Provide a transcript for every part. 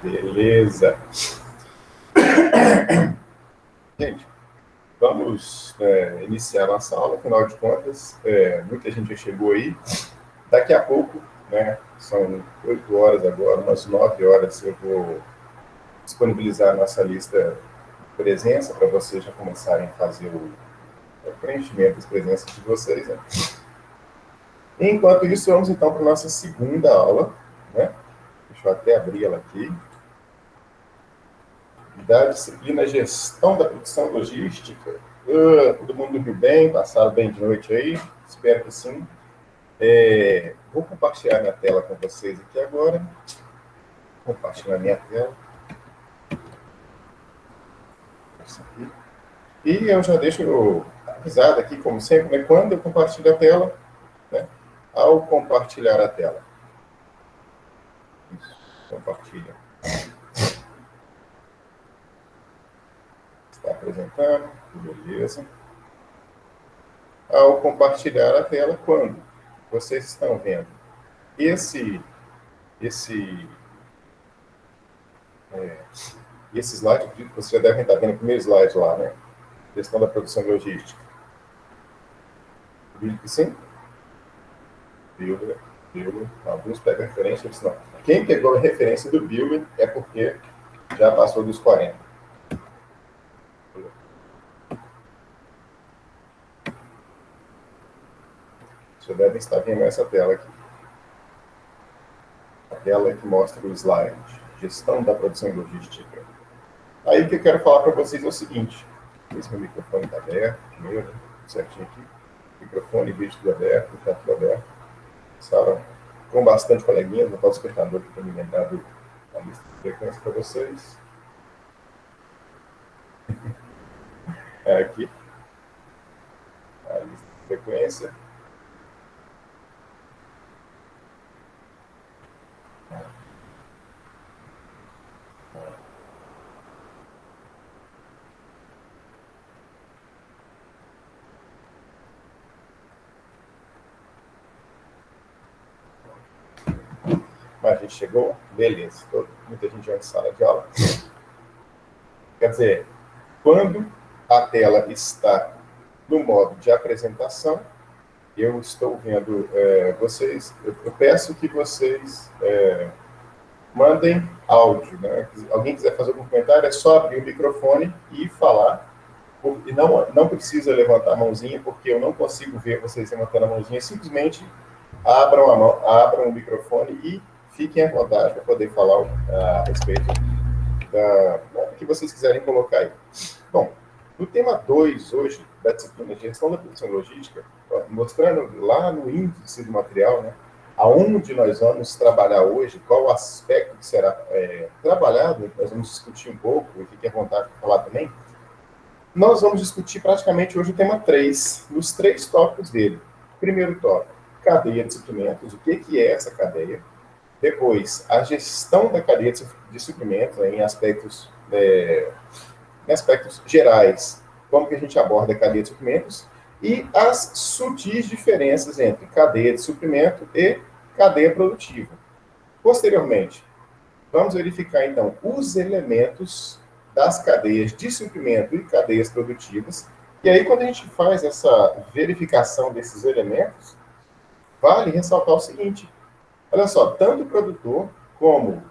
Beleza. Gente, vamos iniciar nossa aula. Afinal de contas, muita gente já chegou aí. Daqui a pouco, né, são 8 horas agora, umas 9 horas, eu vou disponibilizar a nossa lista de presença para vocês já começarem a fazer o preenchimento das presenças de vocês. Né? Enquanto isso, vamos então para a nossa segunda aula. Né? Deixa eu até abrir ela aqui. Da disciplina Gestão da Produção Logística. Todo mundo dormiu bem? Passaram bem de noite aí? Espero que sim. Vou compartilhar minha tela com vocês aqui agora. Compartilhar minha tela. E eu já deixo avisado aqui, como sempre, né, quando eu compartilho a tela, né, ao compartilhar a tela. Isso, compartilha. Está apresentando, beleza. Ao compartilhar a tela, quando vocês estão vendo esse slide, acredito que vocês já devem estar vendo o primeiro slide lá, né? Questão da produção logística. Acredito que sim. Builder. Alguns pegam referência, outros não. Quem pegou a referência do Builder é porque já passou dos 40. Vocês devem estar vendo essa tela aqui. A tela que mostra o slide. Gestão da produção logística. Aí o que eu quero falar para vocês é o seguinte. Esse meu microfone está aberto, meu, né? Certinho aqui. Microfone, vídeo tudo aberto, está tudo aberto. Sala com bastante coleguinhas, vou botar o despertador aqui para me lembrar da lista de frequência para vocês. Aqui. A lista de frequência. A gente chegou? Beleza. Muita gente já em sala de aula. Quer dizer, quando a tela está no modo de apresentação, eu estou vendo vocês. Eu peço que vocês mandem áudio. Né? Se alguém quiser fazer algum comentário, é só abrir o microfone e falar. E não precisa levantar a mãozinha, porque eu não consigo ver vocês levantando a mãozinha. Simplesmente abram o microfone e fiquem à vontade para poder falar a respeito do que vocês quiserem colocar aí. Bom, no tema 2 hoje, da disciplina de gestão da produção logística, mostrando lá no índice do material, né, aonde nós vamos trabalhar hoje, qual o aspecto que será trabalhado, nós vamos discutir um pouco, e fique à vontade para falar também. Nós vamos discutir praticamente hoje o tema 3, nos 3 tópicos dele. Primeiro tópico, cadeia de suprimentos, o que é essa cadeia? Depois, a gestão da cadeia de suprimentos, né, em aspectos gerais, como que a gente aborda a cadeia de suprimentos, e as sutis diferenças entre cadeia de suprimento e cadeia produtiva. Posteriormente, vamos verificar, então, os elementos das cadeias de suprimento e cadeias produtivas. E aí, quando a gente faz essa verificação desses elementos, vale ressaltar o seguinte: olha só, tanto o produtor, como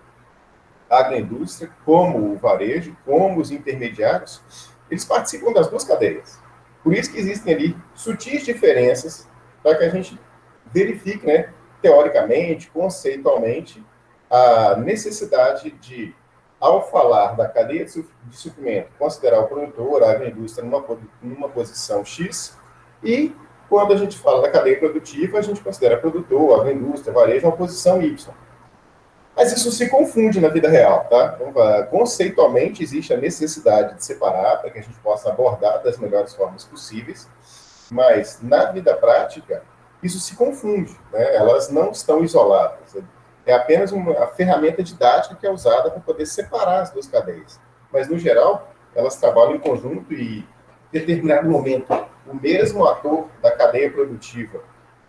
a agroindústria, como o varejo, como os intermediários, eles participam das duas cadeias. Por isso que existem ali sutis diferenças para que a gente verifique, né, teoricamente, conceitualmente, a necessidade de, ao falar da cadeia de suprimento, considerar o produtor, a agroindústria, numa posição X, e quando a gente fala da cadeia produtiva, a gente considera produtor, agroindústria, varejo, uma posição Y. Mas isso se confunde na vida real, tá? Então, conceitualmente, existe a necessidade de separar para que a gente possa abordar das melhores formas possíveis, mas na vida prática, isso se confunde, né? Elas não estão isoladas. É apenas uma ferramenta didática que é usada para poder separar as duas cadeias. Mas, no geral, elas trabalham em conjunto e, em determinado momento, o mesmo ator da cadeia produtiva,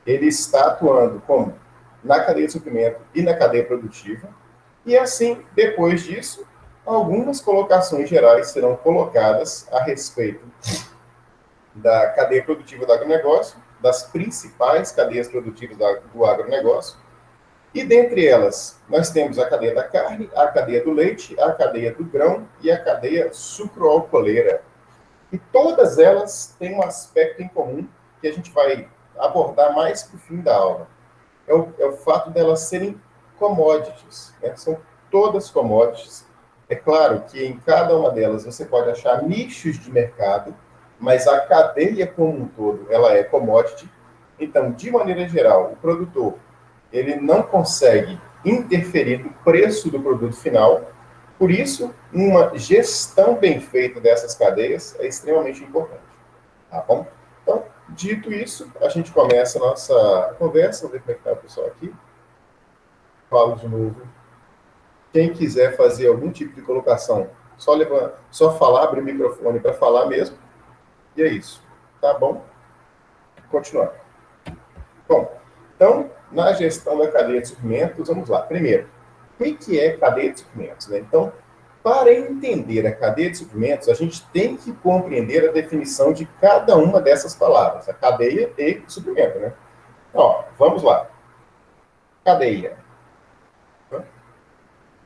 ele está atuando como na cadeia de suprimento e na cadeia produtiva, E assim, depois disso, algumas colocações gerais serão colocadas a respeito da cadeia produtiva do agronegócio, das principais cadeias produtivas do agronegócio, e dentre elas, nós temos a cadeia da carne, a cadeia do leite, a cadeia do grão e a cadeia sucroalcooleira. E todas elas têm um aspecto em comum que a gente vai abordar mais para o fim da aula. É o fato delas serem commodities, né? São todas commodities. É claro que em cada uma delas você pode achar nichos de mercado, mas a cadeia como um todo, ela é commodity. Então, de maneira geral, o produtor, ele não consegue interferir no preço do produto final. Por isso, uma gestão bem feita dessas cadeias é extremamente importante. Tá bom? Então, dito isso, a gente começa a nossa conversa. Vou ver como é que está o pessoal aqui. Falo de novo. Quem quiser fazer algum tipo de colocação, só falar, abrir o microfone para falar mesmo. E é isso. Tá bom? Continuando. Bom, então, na gestão da cadeia de suprimentos, vamos lá. Primeiro, o que é cadeia de suprimentos, né? Então, para entender a cadeia de suprimentos, a gente tem que compreender a definição de cada uma dessas palavras, a cadeia e suprimento, né? Ó, vamos lá. Cadeia.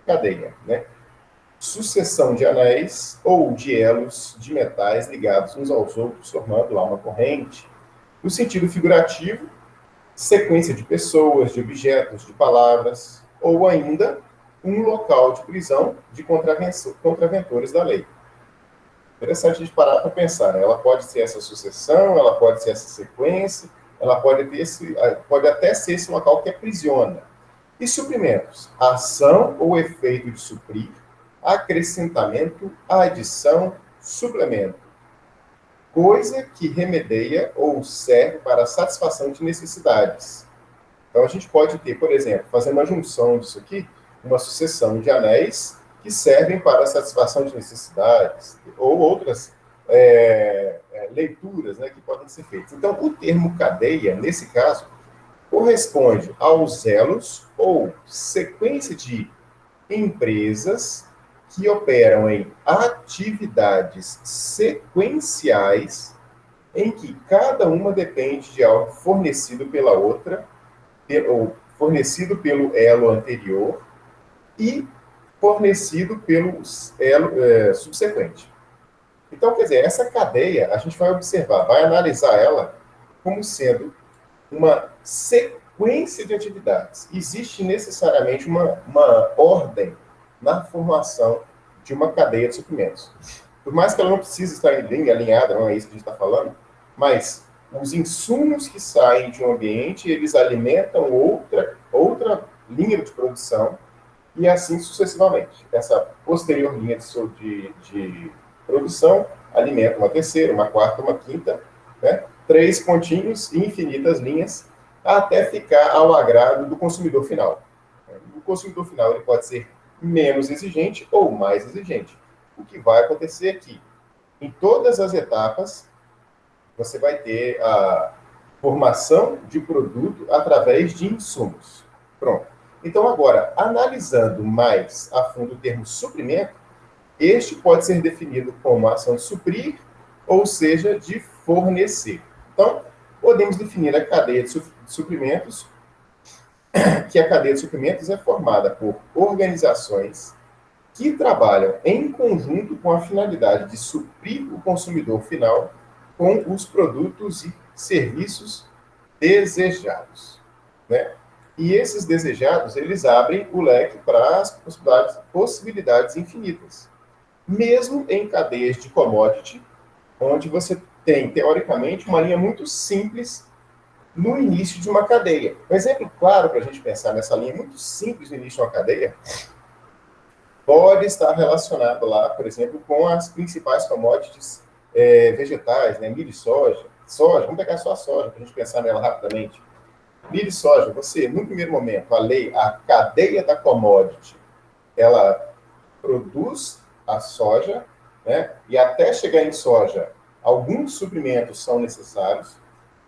Cadeia, né? Sucessão de anéis ou de elos de metais ligados uns aos outros, formando lá uma corrente. No sentido figurativo, sequência de pessoas, de objetos, de palavras, ou ainda um local de prisão de contraventores da lei. Interessante a gente parar para pensar, né? Ela pode ser essa sucessão, ela pode ser essa sequência, ela pode até ser esse local que aprisiona. E suprimentos? Ação ou efeito de suprir, acrescentamento, adição, suplemento. Coisa que remedeia ou serve para a satisfação de necessidades. Então, a gente pode ter, por exemplo, fazer uma junção disso aqui, uma sucessão de anéis que servem para a satisfação de necessidades, ou outras leituras, né, que podem ser feitas. Então, o termo cadeia, nesse caso, corresponde aos elos ou sequência de empresas que operam em atividades sequenciais em que cada uma depende de algo fornecido pela outra, ou fornecido pelo elo anterior e fornecido pelo elo subsequente. Então, quer dizer, essa cadeia, a gente vai observar, vai analisar ela como sendo uma sequência de atividades. Existe necessariamente uma ordem na formação de uma cadeia de suprimentos. Por mais que ela não precise estar em linha, alinhada, não é isso que a gente está falando, mas os insumos que saem de um ambiente, eles alimentam outra linha de produção e assim sucessivamente. Essa posterior linha de produção alimenta uma terceira, uma quarta, uma quinta, né? 3 pontinhos e infinitas linhas até ficar ao agrado do consumidor final. O consumidor final ele pode ser menos exigente ou mais exigente. O que vai acontecer é que, em todas as etapas, você vai ter a formação de produto através de insumos. Pronto. Então, agora, analisando mais a fundo o termo suprimento, este pode ser definido como a ação de suprir, ou seja, de fornecer. Então, podemos definir a cadeia de suprimentos, que a cadeia de suprimentos é formada por organizações que trabalham em conjunto com a finalidade de suprir o consumidor final com os produtos e serviços desejados, né? E esses desejados, eles abrem o leque para as possibilidades infinitas. Mesmo em cadeias de commodity, onde você tem, teoricamente, uma linha muito simples no início de uma cadeia. Um exemplo claro para a gente pensar nessa linha muito simples no início de uma cadeia pode estar relacionado lá, por exemplo, com as principais commodities vegetais, né? Milho e soja. Soja, vamos pegar só a soja, para a gente pensar nela rapidamente. Milho e soja, você, no primeiro momento, a cadeia da commodity, ela produz a soja, né? E até chegar em soja, alguns suprimentos são necessários,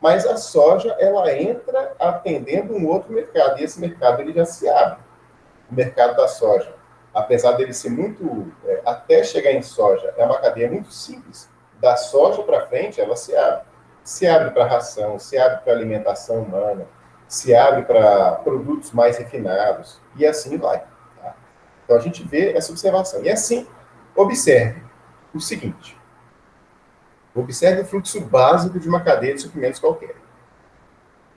mas a soja, ela entra atendendo um outro mercado, e esse mercado ele já se abre. O mercado da soja, apesar dele ser muito, até chegar em soja, é uma cadeia muito simples. Da soja para frente, ela se abre. Se abre para ração, se abre para alimentação humana, se abre para produtos mais refinados, e assim vai. Tá? Então, a gente vê essa observação. E assim, observe o seguinte. Observe o fluxo básico de uma cadeia de suprimentos qualquer.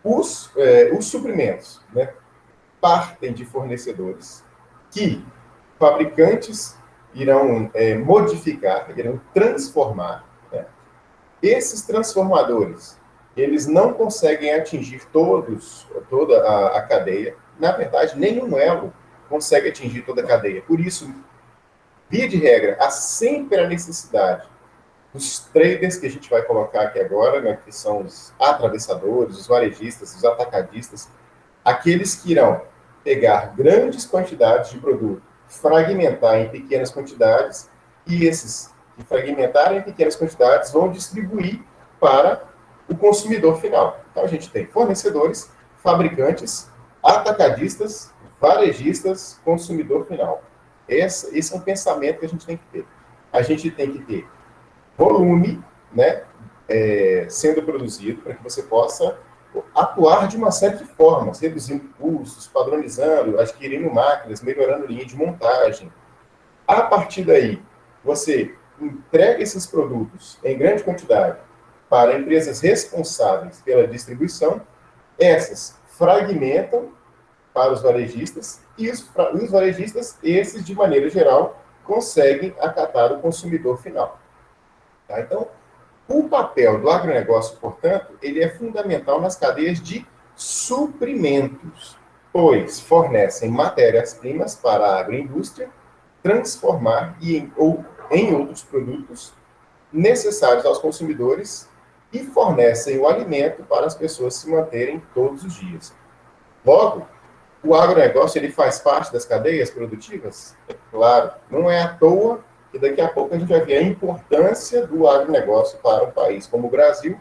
Os suprimentos, né, partem de fornecedores que fabricantes irão modificar, irão transformar. Né? Esses transformadores, eles não conseguem atingir toda a cadeia. Na verdade, nenhum elo consegue atingir toda a cadeia. Por isso, via de regra, há sempre a necessidade dos traders que a gente vai colocar aqui agora, né, que são os atravessadores, os varejistas, os atacadistas, aqueles que irão pegar grandes quantidades de produto, fragmentar em pequenas quantidades, e esses que fragmentarem em pequenas quantidades vão distribuir para o consumidor final. Então, a gente tem fornecedores, fabricantes, atacadistas, varejistas, consumidor final. Esse é um pensamento que a gente tem que ter. A gente tem que ter volume, né, sendo produzido para que você possa atuar de uma série de formas, reduzindo custos, padronizando, adquirindo máquinas, melhorando linha de montagem. A partir daí, você entrega esses produtos em grande quantidade para empresas responsáveis pela distribuição, essas fragmentam para os varejistas, e os varejistas, esses, de maneira geral, conseguem acatar o consumidor final. Tá? Então, o papel do agronegócio, portanto, ele é fundamental nas cadeias de suprimentos, pois fornecem matérias-primas para a agroindústria transformar ou em outros produtos necessários aos consumidores e fornecem o alimento para as pessoas se manterem todos os dias. Logo, o agronegócio ele faz parte das cadeias produtivas? É claro, não é à toa que daqui a pouco a gente vai ver a importância do agronegócio para um país como o Brasil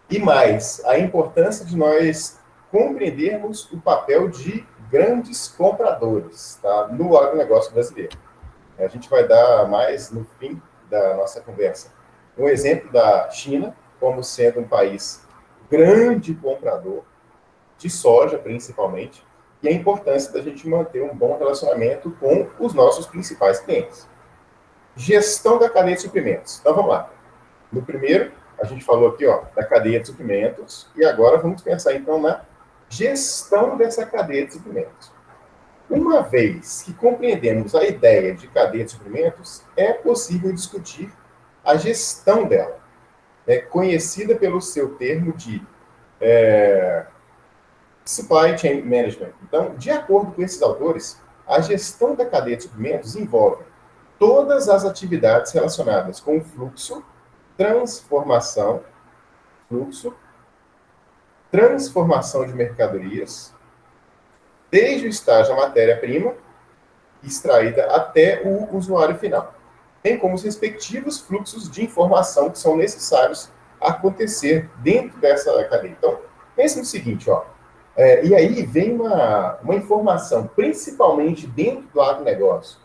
e mais, a importância de nós compreendermos o papel de grandes compradores, tá, no agronegócio brasileiro. A gente vai dar mais no fim da nossa conversa um exemplo da China como sendo um país grande comprador de soja, principalmente, e a importância da gente manter um bom relacionamento com os nossos principais clientes. Gestão da cadeia de suprimentos. Então, vamos lá. No primeiro, a gente falou aqui, ó, da cadeia de suprimentos, e agora vamos pensar, então, na gestão dessa cadeia de suprimentos. Uma vez que compreendemos a ideia de cadeia de suprimentos, é possível discutir a gestão dela, conhecida pelo seu termo de Supply Chain Management. Então, de acordo com esses autores, a gestão da cadeia de suprimentos envolve todas as atividades relacionadas com o fluxo, transformação de mercadorias, desde o estágio da matéria-prima extraída até o usuário final, bem como os respectivos fluxos de informação que são necessários acontecer dentro dessa cadeia. Então, pense no seguinte, ó, e aí vem uma informação, principalmente dentro do agronegócio,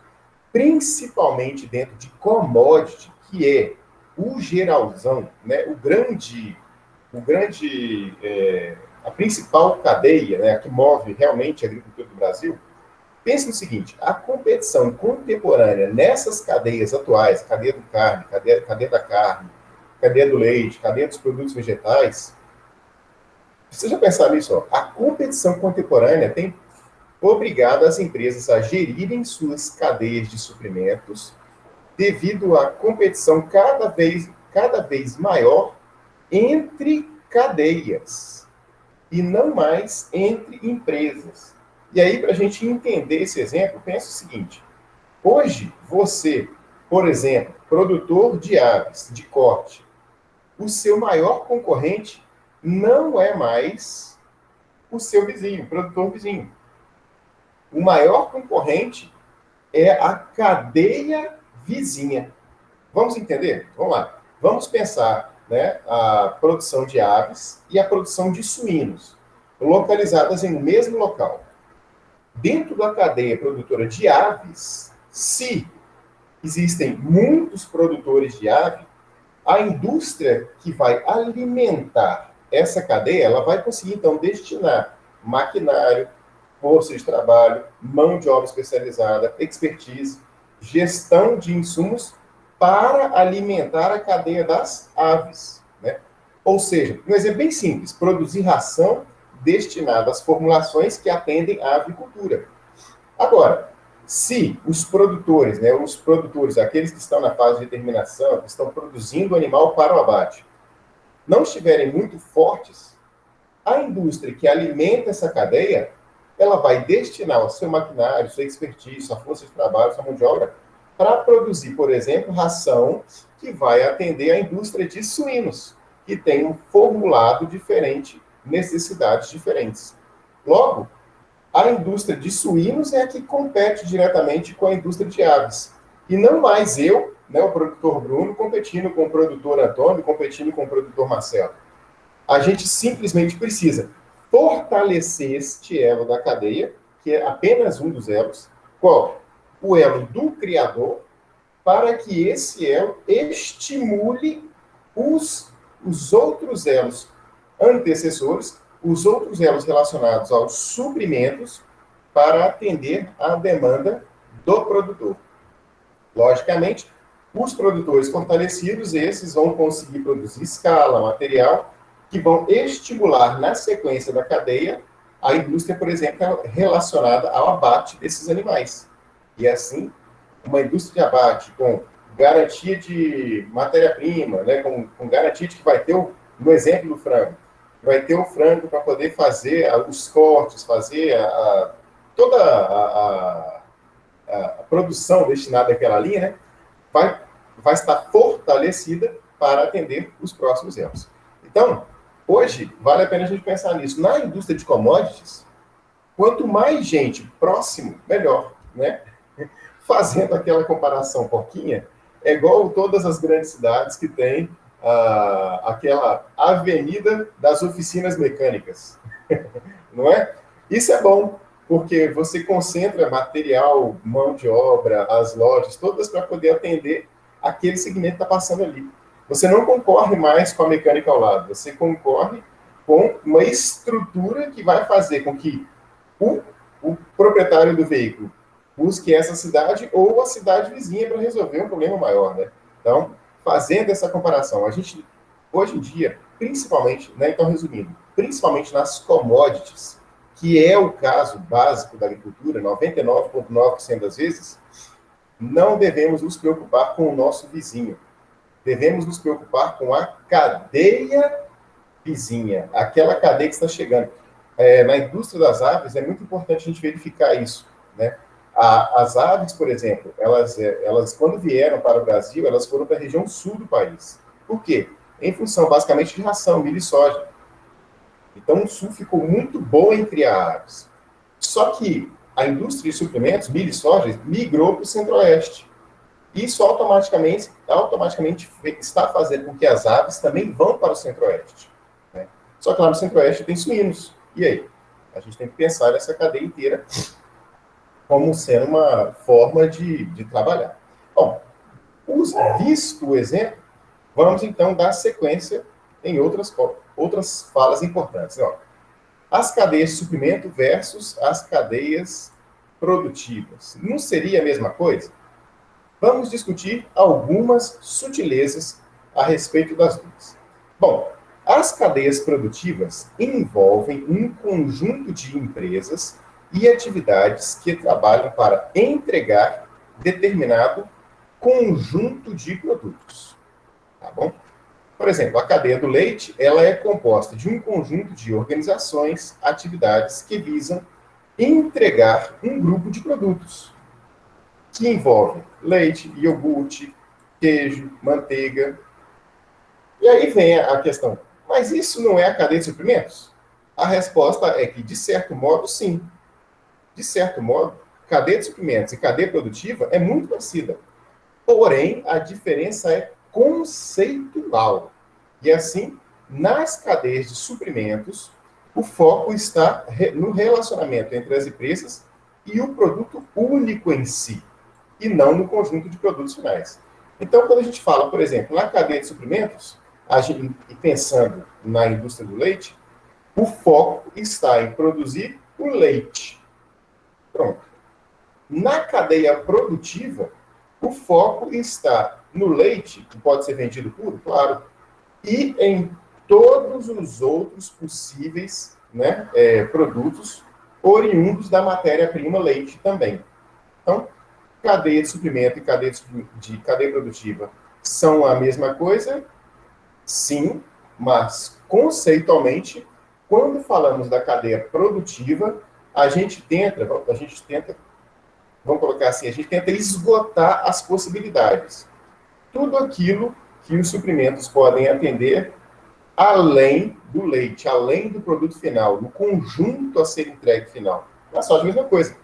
principalmente dentro de commodity, que é o geralzão, né, a principal cadeia, né, que move realmente a agricultura do Brasil. Pense no seguinte, a competição contemporânea nessas cadeias atuais, cadeia do carne, cadeia da carne, cadeia do leite, cadeia dos produtos vegetais, você já pensaram nisso? Ó? A competição contemporânea tem obrigado as empresas a gerirem suas cadeias de suprimentos devido à competição cada vez maior entre cadeias e não mais entre empresas. E aí, para a gente entender esse exemplo, pensa o seguinte. Hoje, você, por exemplo, produtor de aves de corte, o seu maior concorrente não é mais o seu vizinho, o produtor vizinho. O maior concorrente é a cadeia vizinha. Vamos entender? Vamos lá. Vamos pensar, né, a produção de aves e a produção de suínos, localizadas em um mesmo local. Dentro da cadeia produtora de aves, se existem muitos produtores de ave, a indústria que vai alimentar essa cadeia, ela vai conseguir, então, destinar maquinário, força de trabalho, mão de obra especializada, expertise, gestão de insumos para alimentar a cadeia das aves, né? Ou seja, um exemplo bem simples, produzir ração destinada às formulações que atendem à avicultura. Agora, se os produtores, aqueles que estão na fase de terminação, que estão produzindo o animal para o abate, não estiverem muito fortes, a indústria que alimenta essa cadeia, ela vai destinar o seu maquinário, sua expertise, sua força de trabalho, sua mão de obra, para produzir, por exemplo, ração que vai atender a indústria de suínos, que tem um formulado diferente, necessidades diferentes. Logo, a indústria de suínos é a que compete diretamente com a indústria de aves. E não mais eu, né, o produtor Bruno, competindo com o produtor Antônio, competindo com o produtor Marcelo. A gente simplesmente precisa fortalecer este elo da cadeia, que é apenas um dos elos. Qual? O elo do criador, para que esse elo estimule os outros elos antecessores, os outros elos relacionados aos suprimentos, para atender à demanda do produtor. Logicamente, os produtores fortalecidos, esses vão conseguir produzir escala, material, que vão estimular na sequência da cadeia a indústria, por exemplo, relacionada ao abate desses animais. E assim, uma indústria de abate com garantia de matéria-prima, né, com garantia de que vai ter, no exemplo do frango, vai ter o frango para poder fazer os cortes, fazer toda a produção destinada àquela linha, né, vai estar fortalecida para atender os próximos erros. Então, hoje, vale a pena a gente pensar nisso. Na indústria de commodities, quanto mais gente próximo, melhor, né? Fazendo aquela comparação porquinha, é igual todas as grandes cidades que tem aquela avenida das oficinas mecânicas, não é? Isso é bom, porque você concentra material, mão de obra, as lojas, todas para poder atender aquele segmento que está passando ali. Você não concorre mais com a mecânica ao lado, você concorre com uma estrutura que vai fazer com que o proprietário do veículo busque essa cidade ou a cidade vizinha para resolver um problema maior, né? Então, fazendo essa comparação, a gente, hoje em dia, principalmente, né, então resumindo, principalmente nas commodities, que é o caso básico da agricultura, 99,9% das vezes, não devemos nos preocupar com o nosso vizinho. Devemos nos preocupar com a cadeia vizinha, aquela cadeia que está chegando. Na indústria das aves, é muito importante a gente verificar isso, né? As aves, por exemplo, elas quando vieram para o Brasil, elas foram para a região sul do país. Por quê? Em função, basicamente, de ração, milho e soja. Então, o sul ficou muito bom em criar aves. Só que a indústria de suprimentos, milho e soja, migrou para o centro-oeste. Isso automaticamente está fazendo com que as aves também vão para o centro-oeste, né? Só que lá no centro-oeste tem suínos. E aí? A gente tem que pensar nessa cadeia inteira como sendo uma forma de trabalhar. Bom, visto o exemplo, vamos então dar sequência em outras falas importantes. Ó, as cadeias de suprimento versus as cadeias produtivas. Não seria a mesma coisa? Vamos discutir algumas sutilezas a respeito das duas. Bom, as cadeias produtivas envolvem um conjunto de empresas e atividades que trabalham para entregar determinado conjunto de produtos. Tá bom? Por exemplo, a cadeia do leite, ela é composta de um conjunto de organizações, atividades que visam entregar um grupo de produtos, que envolve leite, iogurte, queijo, manteiga. E aí vem a questão, mas isso não é a cadeia de suprimentos? A resposta é que, de certo modo, sim. De certo modo, cadeia de suprimentos e cadeia produtiva é muito parecida. Porém, a diferença é conceitual. E assim, nas cadeias de suprimentos, o foco está no relacionamento entre as empresas e o produto único em si, e não no conjunto de produtos finais. Então, quando a gente fala, por exemplo, na cadeia de suprimentos, e pensando na indústria do leite, o foco está em produzir o leite. Pronto. Na cadeia produtiva, o foco está no leite, que pode ser vendido puro, claro, e em todos os outros possíveis, né, produtos oriundos da matéria-prima leite também. Então, cadeia de suprimento e cadeia produtiva são a mesma coisa? Sim, mas conceitualmente, quando falamos da cadeia produtiva, a gente tenta, vamos colocar assim, a gente tenta esgotar as possibilidades. Tudo aquilo que os suprimentos podem atender além do leite, além do produto final, no conjunto a ser entregue final. Na soja, a mesma coisa.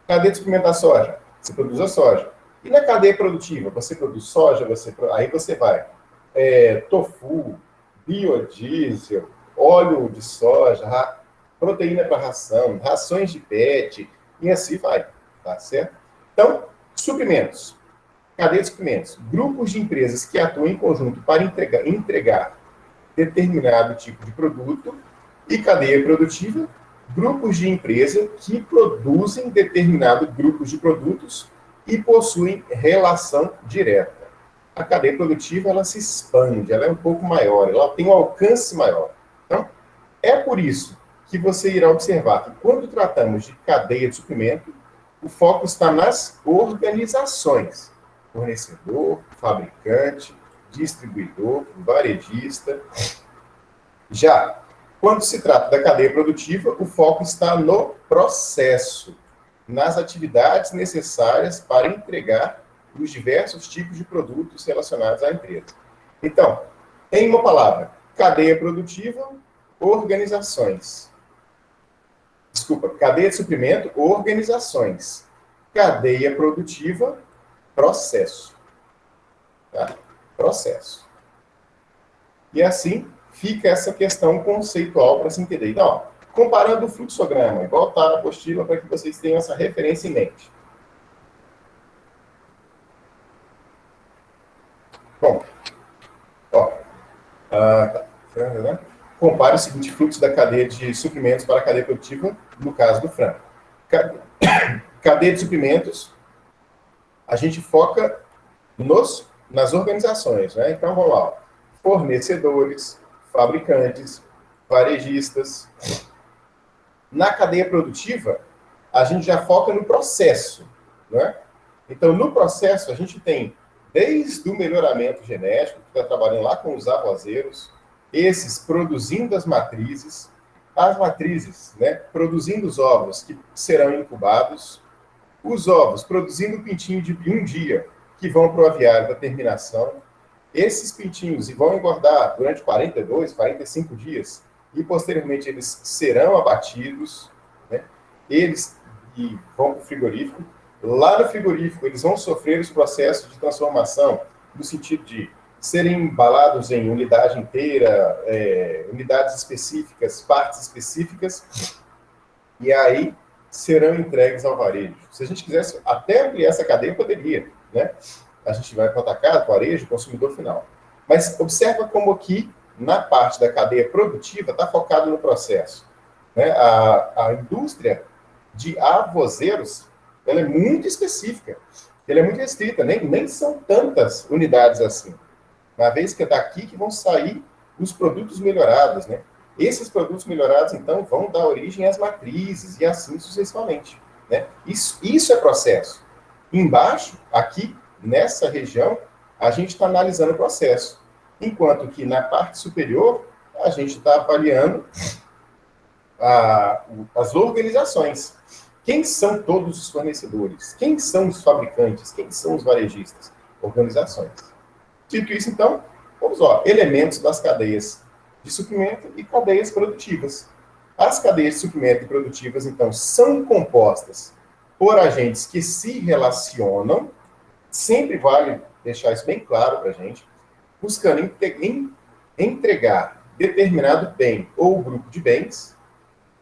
Cadeia de suprimento da soja, você produz a soja. E na cadeia produtiva, você produz soja, aí você vai tofu, biodiesel, óleo de soja, proteína para ração, rações de PET, e assim vai, tá certo? Então, suprimentos, cadeia de suprimentos, grupos de empresas que atuam em conjunto para entregar determinado tipo de produto, e cadeia produtiva, grupos de empresa que produzem determinado grupo de produtos e possuem relação direta. A cadeia produtiva, ela se expande, ela é um pouco maior, ela tem um alcance maior. Então, é por isso que você irá observar que quando tratamos de cadeia de suprimento, o foco está nas organizações. Fornecedor, fabricante, distribuidor, varejista. Já quando se trata da cadeia produtiva, o foco está no processo, nas atividades necessárias para entregar os diversos tipos de produtos relacionados à empresa. Então, em uma palavra, cadeia produtiva, organizações. Desculpa, cadeia de suprimento, organizações. Cadeia produtiva, processo. Tá? Processo. E assim fica essa questão conceitual para se entender. Então, ó, comparando o fluxograma, igual está na apostila, para que vocês tenham essa referência em mente. Bom, ó, compare o seguinte fluxo da cadeia de suprimentos para a cadeia produtiva, no caso do frango. Cadeia de suprimentos, a gente foca nas organizações, né? Então, vamos lá. Fornecedores, fabricantes, varejistas. Na cadeia produtiva, a gente já foca no processo, né? Então, no processo, a gente tem desde o melhoramento genético, que está trabalhando lá com os arrozeiros, esses produzindo as matrizes, né, produzindo os ovos que serão incubados, os ovos produzindo o pintinho de um dia, que vão para o aviário da terminação, esses pintinhos vão engordar durante 42, 45 dias, e posteriormente eles serão abatidos, né? Eles vão para o frigorífico. Lá no frigorífico, eles vão sofrer os processos de transformação, no sentido de serem embalados em unidade inteira, unidades específicas, partes específicas, e aí serão entregues ao varejo. Se a gente quisesse até ampliar essa cadeia, poderia, né? A gente vai para o atacado, varejo, consumidor final. Mas observa como aqui, na parte da cadeia produtiva, está focado no processo. Né? A indústria de arrozeiros, ela é muito específica, ela é muito restrita, nem são tantas unidades assim. Uma vez que é daqui que vão sair os produtos melhorados, né? Esses produtos melhorados, então, vão dar origem às matrizes e assim sucessivamente, né? Isso é processo. Embaixo, aqui, nessa região, a gente está analisando o processo. Enquanto que na parte superior, a gente está avaliando as organizações. Quem são todos os fornecedores? Quem são os fabricantes? Quem são os varejistas? Organizações. Dito isso, então, vamos lá. Elementos das cadeias de suprimento e cadeias produtivas. As cadeias de suprimento e produtivas, então, são compostas por agentes que se relacionam, sempre vale deixar isso bem claro para a gente, buscando entregar determinado bem ou grupo de bens,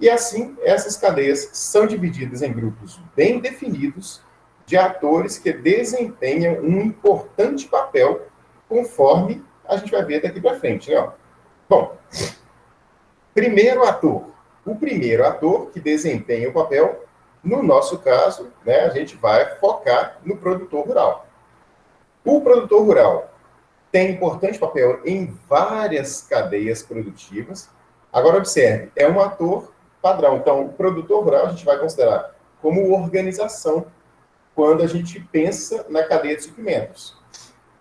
E assim, essas cadeias são divididas em grupos bem definidos de atores que desempenham um importante papel, conforme a gente vai ver daqui para frente, né? Bom, primeiro ator. O primeiro ator que desempenha o papel, no nosso caso, né, a gente vai focar no produtor rural. O produtor rural tem importante papel em várias cadeias produtivas. Agora, observe, é um ator padrão. Então, o produtor rural a gente vai considerar como organização quando a gente pensa na cadeia de suprimentos.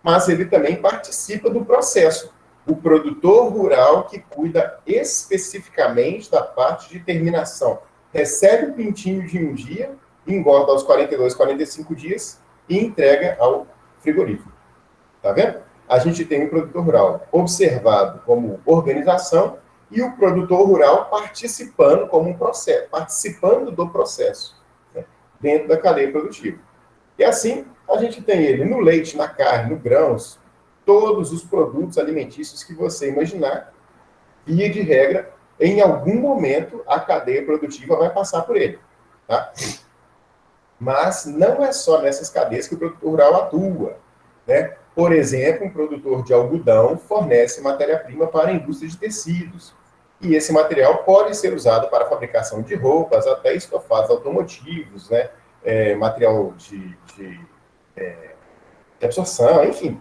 Mas ele também participa do processo. O produtor rural que cuida especificamente da parte de terminação. Recebe o pintinho de um dia, engorda aos 42, 45 dias e entrega ao frigorífico. Tá vendo? A gente tem o produtor rural observado como organização e o produtor rural participando como um processo, participando do processo, né, dentro da cadeia produtiva. E assim, a gente tem ele no leite, na carne, no grãos, todos os produtos alimentícios que você imaginar, via de regra, em algum momento a cadeia produtiva vai passar por ele. Tá? Mas não é só nessas cadeias que o produtor rural atua, né? Por exemplo, um produtor de algodão fornece matéria-prima para a indústria de tecidos. E esse material pode ser usado para a fabricação de roupas, até estofados automotivos, né? Material de absorção, enfim.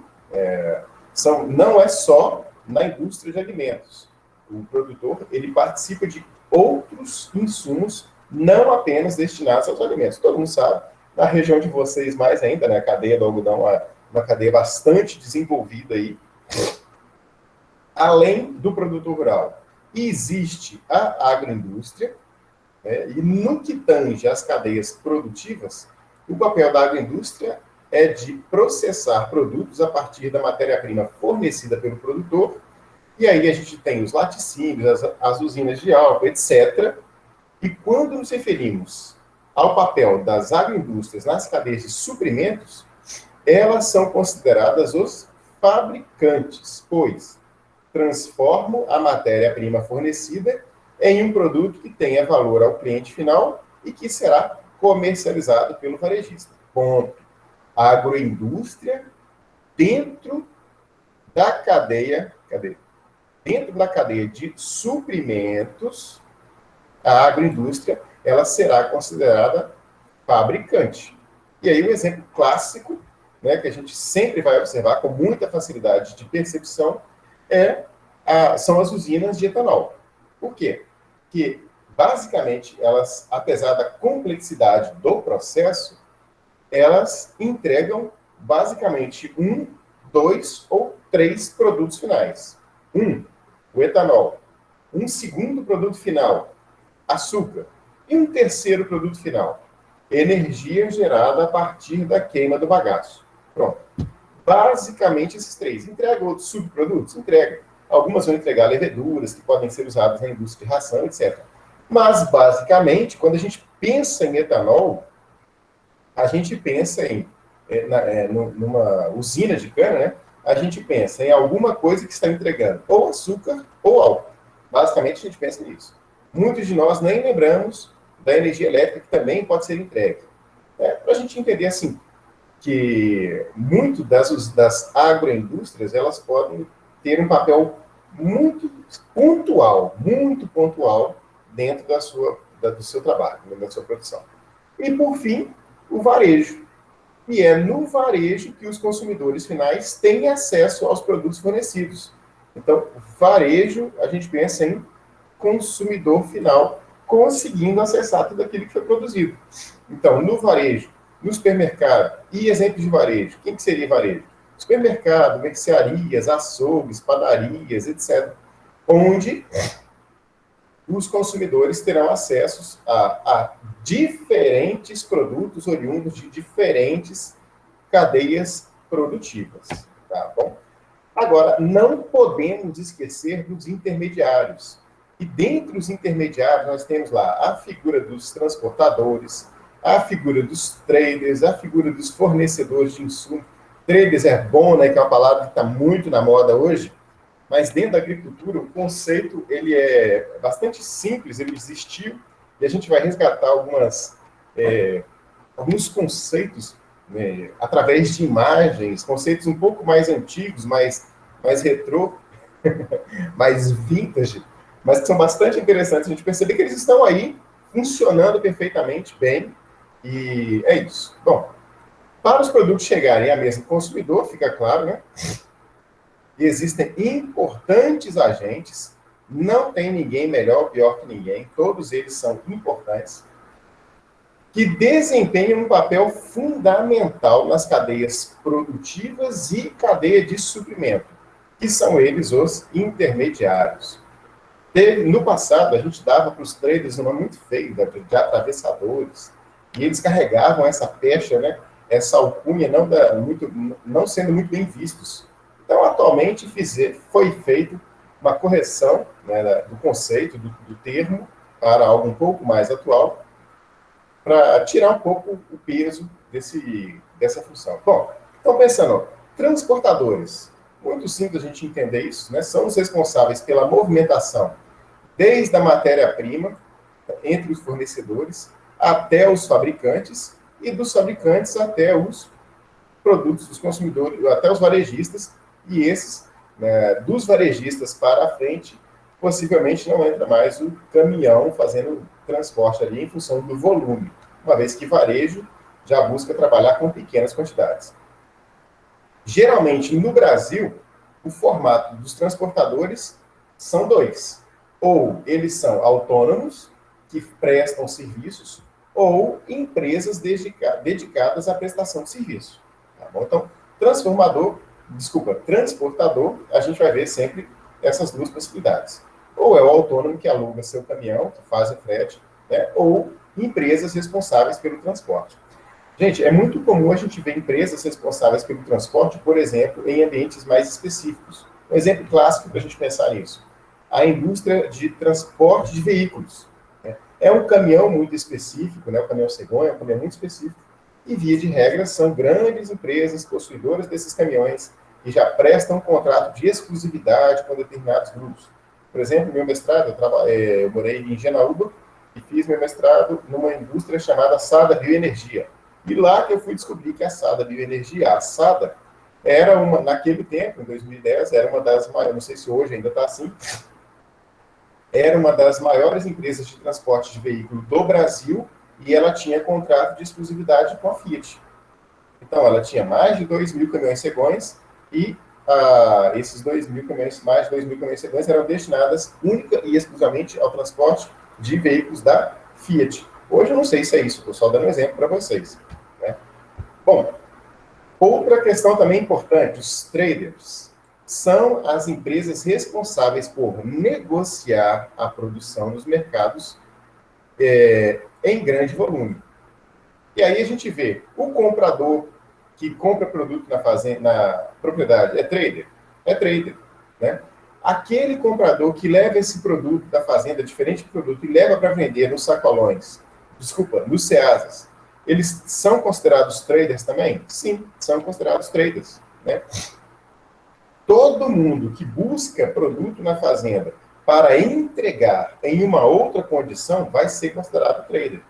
Não é só na indústria de alimentos. O produtor ele participa de outros insumos, não apenas destinados aos alimentos. Todo mundo sabe, na região de vocês mais ainda, né? A cadeia do algodão é uma cadeia bastante desenvolvida aí, além do produtor rural. Existe a agroindústria, né, e no que tange as cadeias produtivas, o papel da agroindústria é de processar produtos a partir da matéria-prima fornecida pelo produtor, e aí a gente tem os laticínios, as usinas de álcool, etc. E quando nos referimos ao papel das agroindústrias nas cadeias de suprimentos, elas são consideradas os fabricantes, pois transformam a matéria-prima fornecida em um produto que tenha valor ao cliente final e que será comercializado pelo varejista. Ponto. A agroindústria, dentro da cadeia de suprimentos, a agroindústria ela será considerada fabricante. E aí o exemplo clássico, né, que a gente sempre vai observar com muita facilidade de percepção, são as usinas de etanol. Por quê? Porque, basicamente, elas, apesar da complexidade do processo, elas entregam, basicamente, 1, 2 ou 3 produtos finais. O etanol. Um segundo produto final, açúcar. E um terceiro produto final, energia gerada a partir da queima do bagaço. Pronto. Basicamente, esses 3. Entrega outros subprodutos? Entrega. Algumas vão entregar leveduras que podem ser usadas na indústria de ração, etc. Mas, basicamente, quando a gente pensa em etanol, a gente pensa numa usina de cana, né? A gente pensa em alguma coisa que está entregando ou açúcar ou álcool. Basicamente, a gente pensa nisso. Muitos de nós nem lembramos da energia elétrica que também pode ser entregue. Para a gente entender, assim, que muito das agroindústrias, elas podem ter um papel muito pontual dentro do seu trabalho, dentro da sua produção. E, por fim, o varejo. E é no varejo que os consumidores finais têm acesso aos produtos fornecidos. Então, varejo, a gente pensa em consumidor final conseguindo acessar tudo aquilo que foi produzido. Então, no varejo, no supermercado, e exemplos de varejo, quem que seria varejo? Supermercado, mercearias, açougues, padarias, etc. Onde os consumidores terão acesso a diferentes produtos oriundos de diferentes cadeias produtivas. Tá bom? Agora, não podemos esquecer dos intermediários. E dentre os intermediários, nós temos lá a figura dos transportadores, a figura dos traders, a figura dos fornecedores de insumos. Traders é bom, né, que é uma palavra que está muito na moda hoje, mas dentro da agricultura o conceito ele é bastante simples, ele existiu, e a gente vai resgatar alguns conceitos, né, através de imagens, conceitos um pouco mais antigos, mais retrô, mais vintage, mas que são bastante interessantes a gente perceber que eles estão aí funcionando perfeitamente bem, e é isso. Bom, para os produtos chegarem à mesa do consumidor, fica claro, né? E existem importantes agentes, não tem ninguém melhor ou pior que ninguém, todos eles são importantes, que desempenham um papel fundamental nas cadeias produtivas e cadeia de suprimento, que são eles os intermediários. No passado, a gente dava para os traders um nome muito feio, de atravessadores, e eles carregavam essa pecha, né, essa alcunha não sendo muito bem vistos. Então, atualmente, foi feita uma correção, né, do conceito, do termo, para algo um pouco mais atual, para tirar um pouco o peso dessa função. Bom, então pensando, transportadores, muito simples a gente entender isso, né? São os responsáveis pela movimentação, desde a matéria-prima, entre os fornecedores, até os fabricantes, e dos fabricantes até os produtos dos consumidores, até os varejistas, e esses, né, dos varejistas para a frente, possivelmente não entra mais o caminhão fazendo transporte ali em função do volume, uma vez que varejo já busca trabalhar com pequenas quantidades. Geralmente, no Brasil, o formato dos transportadores são dois. Ou eles são autônomos, que prestam serviços, ou empresas dedicadas à prestação de serviço. Tá bom? Então, transportador, a gente vai ver sempre essas duas possibilidades. Ou é o autônomo que aluga seu caminhão, que faz o frete, né? Ou empresas responsáveis pelo transporte. Gente, é muito comum a gente ver empresas responsáveis pelo transporte, por exemplo, em ambientes mais específicos. Um exemplo clássico para a gente pensar nisso. A indústria de transporte de veículos. Né? É um caminhão muito específico, né? O caminhão cegonha é um caminhão muito específico, e, via de regra, são grandes empresas possuidoras desses caminhões que já prestam um contrato de exclusividade com determinados grupos. Por exemplo, meu mestrado, eu morei em Genaúba e fiz meu mestrado numa indústria chamada SADA Bioenergia. E lá que eu fui descobrir que a SADA Bioenergia, a SADA, era naquele tempo, em 2010, era uma das maiores, não sei se hoje ainda está assim, era uma das maiores empresas de transporte de veículo do Brasil, e ela tinha contrato de exclusividade com a Fiat. Então, ela tinha mais de 2.000 caminhões cegões, e esses 2.000 caminhões, mais de 2.000 caminhões cegões, eram destinadas única e exclusivamente ao transporte de veículos da Fiat. Hoje eu não sei se é isso, estou só dando um exemplo para vocês. Né? Bom, outra questão também importante, os traders são as empresas responsáveis por negociar a produção nos mercados em grande volume. E aí a gente vê o comprador que compra produto na propriedade, é trader? É trader. Né? Aquele comprador que leva esse produto da fazenda, diferente produto, e leva para vender nos sacolões, nos ceasas, eles são considerados traders também? Sim, são considerados traders. Né? Todo mundo que busca produto na fazenda para entregar em uma outra condição vai ser considerado trader.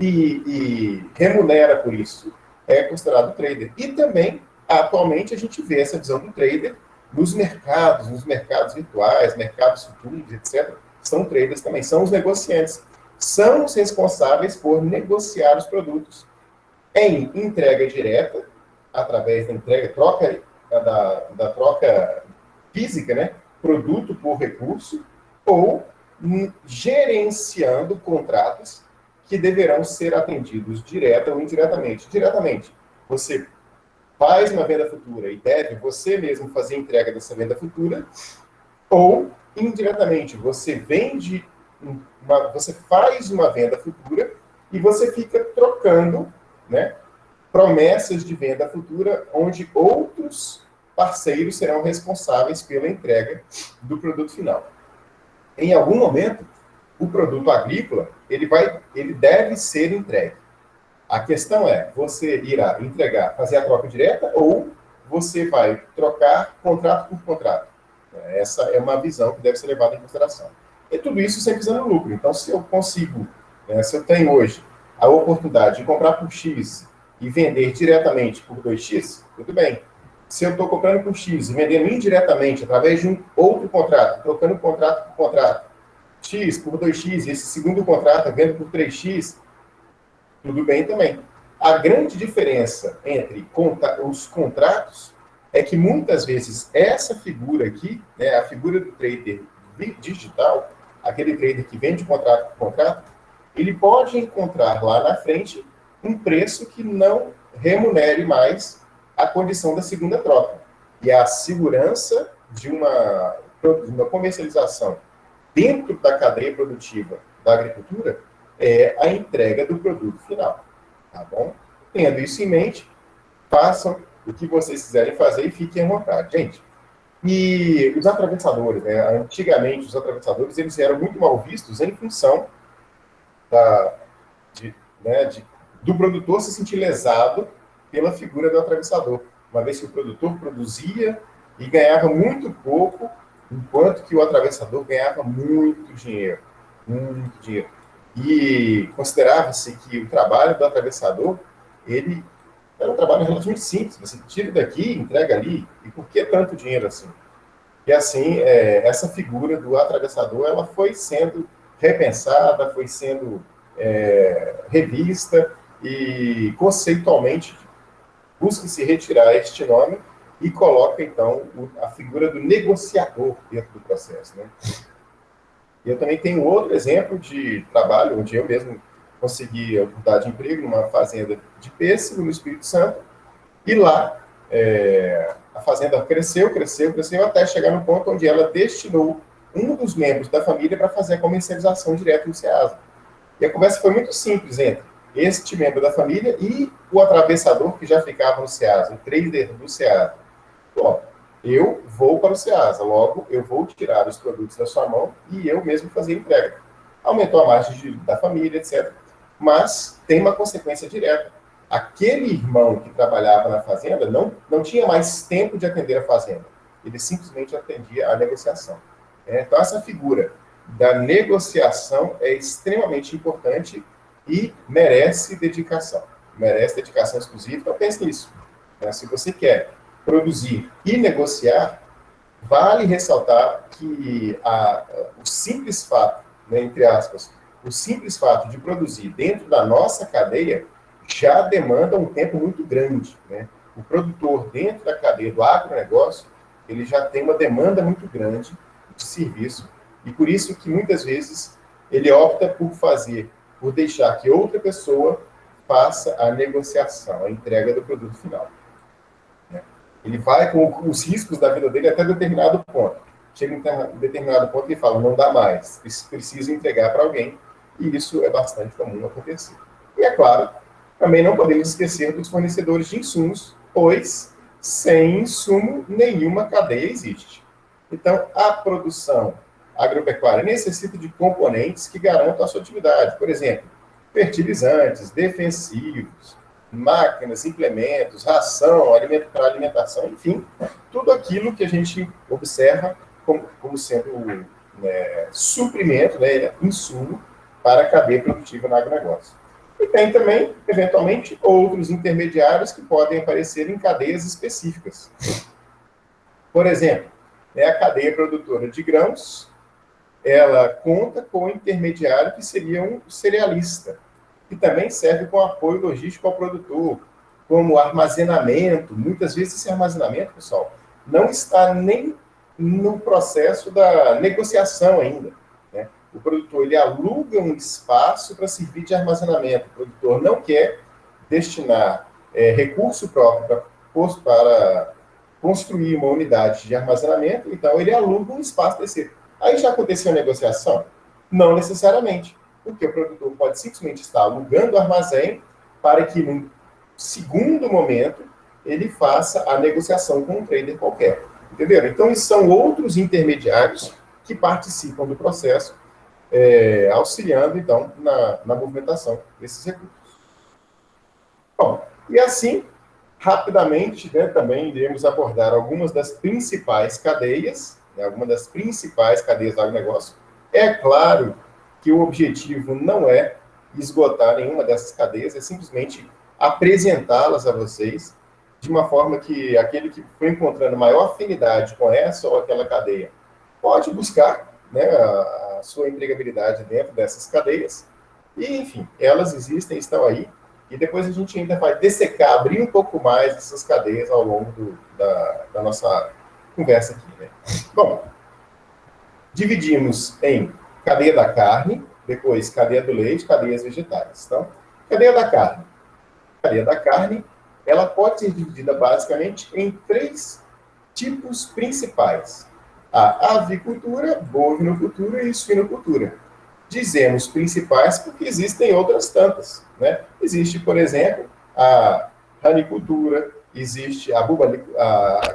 E remunera por isso. É considerado trader. E também, atualmente, a gente vê essa visão do trader nos mercados virtuais, mercados futuros, etc. São traders também, são os negociantes. São os responsáveis por negociar os produtos em entrega direta, através da troca da troca física, né? Produto por recurso, ou gerenciando contratos que deverão ser atendidos direta ou indiretamente. Diretamente, você faz uma venda futura e deve você mesmo fazer a entrega dessa venda futura, ou indiretamente, você você faz uma venda futura e você fica trocando, né, promessas de venda futura, onde outros parceiros serão responsáveis pela entrega do produto final. Em algum momento, o produto agrícola, ele deve ser entregue. A questão é, você irá entregar, fazer a troca direta, ou você vai trocar contrato por contrato? Essa é uma visão que deve ser levada em consideração. E tudo isso sempre visando lucro. Então, se eu consigo, se eu tenho hoje a oportunidade de comprar por X e vender diretamente por 2X, tudo bem. Se eu estou comprando por X e vendendo indiretamente através de um outro contrato, trocando contrato por contrato, X por 2X, e esse segundo contrato eu vendo por 3X, tudo bem também. A grande diferença entre os contratos é que muitas vezes essa figura aqui, a figura do trader digital, aquele trader que vende contrato por contrato, ele pode encontrar lá na frente um preço que não remunere mais a condição da segunda troca. E a segurança de uma comercialização dentro da cadeia produtiva da agricultura é a entrega do produto final. Tá bom? Tendo isso em mente, façam o que vocês quiserem fazer e fiquem à vontade. Gente, e os atravessadores, antigamente os atravessadores eles eram muito mal vistos em função do produtor se sentir lesado pela figura do atravessador, uma vez que o produtor produzia e ganhava muito pouco, enquanto que o atravessador ganhava muito dinheiro. Muito dinheiro. E considerava-se que o trabalho do atravessador, ele era um trabalho relativamente simples. Você tira daqui, entrega ali. E por que tanto dinheiro assim? E assim, essa figura do atravessador, ela foi sendo repensada, foi sendo revista e conceitualmente busca-se retirar este nome e coloca, então, a figura do negociador dentro do processo. Né? E eu também tenho outro exemplo de trabalho, onde eu mesmo consegui a oportunidade de emprego numa fazenda de pêssego no Espírito Santo, e lá a fazenda cresceu, até chegar no ponto onde ela destinou um dos membros da família para fazer a comercialização direto no Ceasa. E a conversa foi muito simples entre este membro da família e o atravessador que já ficava no Ceasa, o trader do Ceasa. Bom, eu vou para o Ceasa, logo eu vou tirar os produtos da sua mão e eu mesmo fazer a entrega. Aumentou a margem da família, etc. Mas tem uma consequência direta. Aquele irmão que trabalhava na fazenda não tinha mais tempo de atender a fazenda. Ele simplesmente atendia a negociação. Então, essa figura da negociação é extremamente importante e merece dedicação. Merece dedicação exclusiva. Então, pense nisso. Se você quer produzir e negociar, vale ressaltar que o simples fato, entre aspas, o simples fato de produzir dentro da nossa cadeia já demanda um tempo muito grande. O produtor dentro da cadeia do agronegócio, ele já tem uma demanda muito grande de serviço e por isso que muitas vezes ele opta por deixar que outra pessoa faça a negociação, a entrega do produto final. Ele vai com os riscos da vida dele até determinado ponto. Chega em determinado ponto e fala, não dá mais, preciso entregar para alguém, e isso é bastante comum acontecer. E é claro, também não podemos esquecer dos fornecedores de insumos, pois sem insumo nenhuma cadeia existe. Então, a produção agropecuária necessita de componentes que garantam a sua atividade. Por exemplo, fertilizantes, defensivos, máquinas, implementos, ração, alimento para alimentação, enfim, tudo aquilo que a gente observa como sendo suprimento, insumo para a cadeia produtiva no agronegócio. E tem também, eventualmente, outros intermediários que podem aparecer em cadeias específicas. Por exemplo, a cadeia produtora de grãos, ela conta com um intermediário que seria um cerealista, que também serve com apoio logístico ao produtor, como armazenamento. Muitas vezes esse armazenamento, pessoal, não está nem no processo da negociação ainda. O produtor ele aluga um espaço para servir de armazenamento. O produtor não quer destinar recurso próprio para construir uma unidade de armazenamento, então ele aluga um espaço desse. Aí já aconteceu a negociação? Não necessariamente, porque o produtor pode simplesmente estar alugando o armazém para que, num segundo momento, ele faça a negociação com um trader qualquer. Entenderam? Então, são outros intermediários que participam do processo, auxiliando, então, na movimentação desses recursos. Bom, e assim, rapidamente, também iremos abordar algumas das principais cadeias, né, alguma das principais cadeias do agronegócio. É claro que o objetivo não é esgotar nenhuma dessas cadeias, é simplesmente apresentá-las a vocês de uma forma que aquele que for encontrando maior afinidade com essa ou aquela cadeia pode buscar, né, a sua empregabilidade dentro dessas cadeias. E, enfim, elas existem, estão aí, e depois a gente ainda vai dessecar, abrir um pouco mais essas cadeias ao longo da nossa conversa aqui. Né? Bom, dividimos em cadeia da carne, depois cadeia do leite, cadeias vegetais. Então, cadeia da carne. Cadeia da carne, ela pode ser dividida basicamente em 3 tipos principais. A avicultura, bovinocultura e suinocultura. Dizemos principais porque existem outras tantas. Né? Existe, por exemplo, a ranicultura, existe a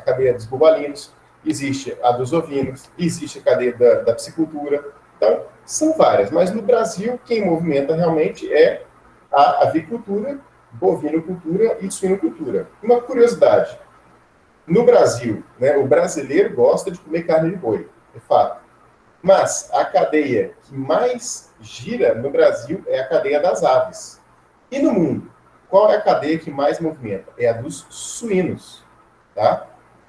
cadeia dos bubalinos, existe a dos ovinos, existe a cadeia da piscicultura. Então, são várias, mas no Brasil, quem movimenta realmente é a avicultura, bovinocultura e suinocultura. Uma curiosidade, no Brasil, né, o brasileiro gosta de comer carne de boi, é fato. Mas a cadeia que mais gira no Brasil é a cadeia das aves. E no mundo, qual é a cadeia que mais movimenta? É a dos suínos. Tá?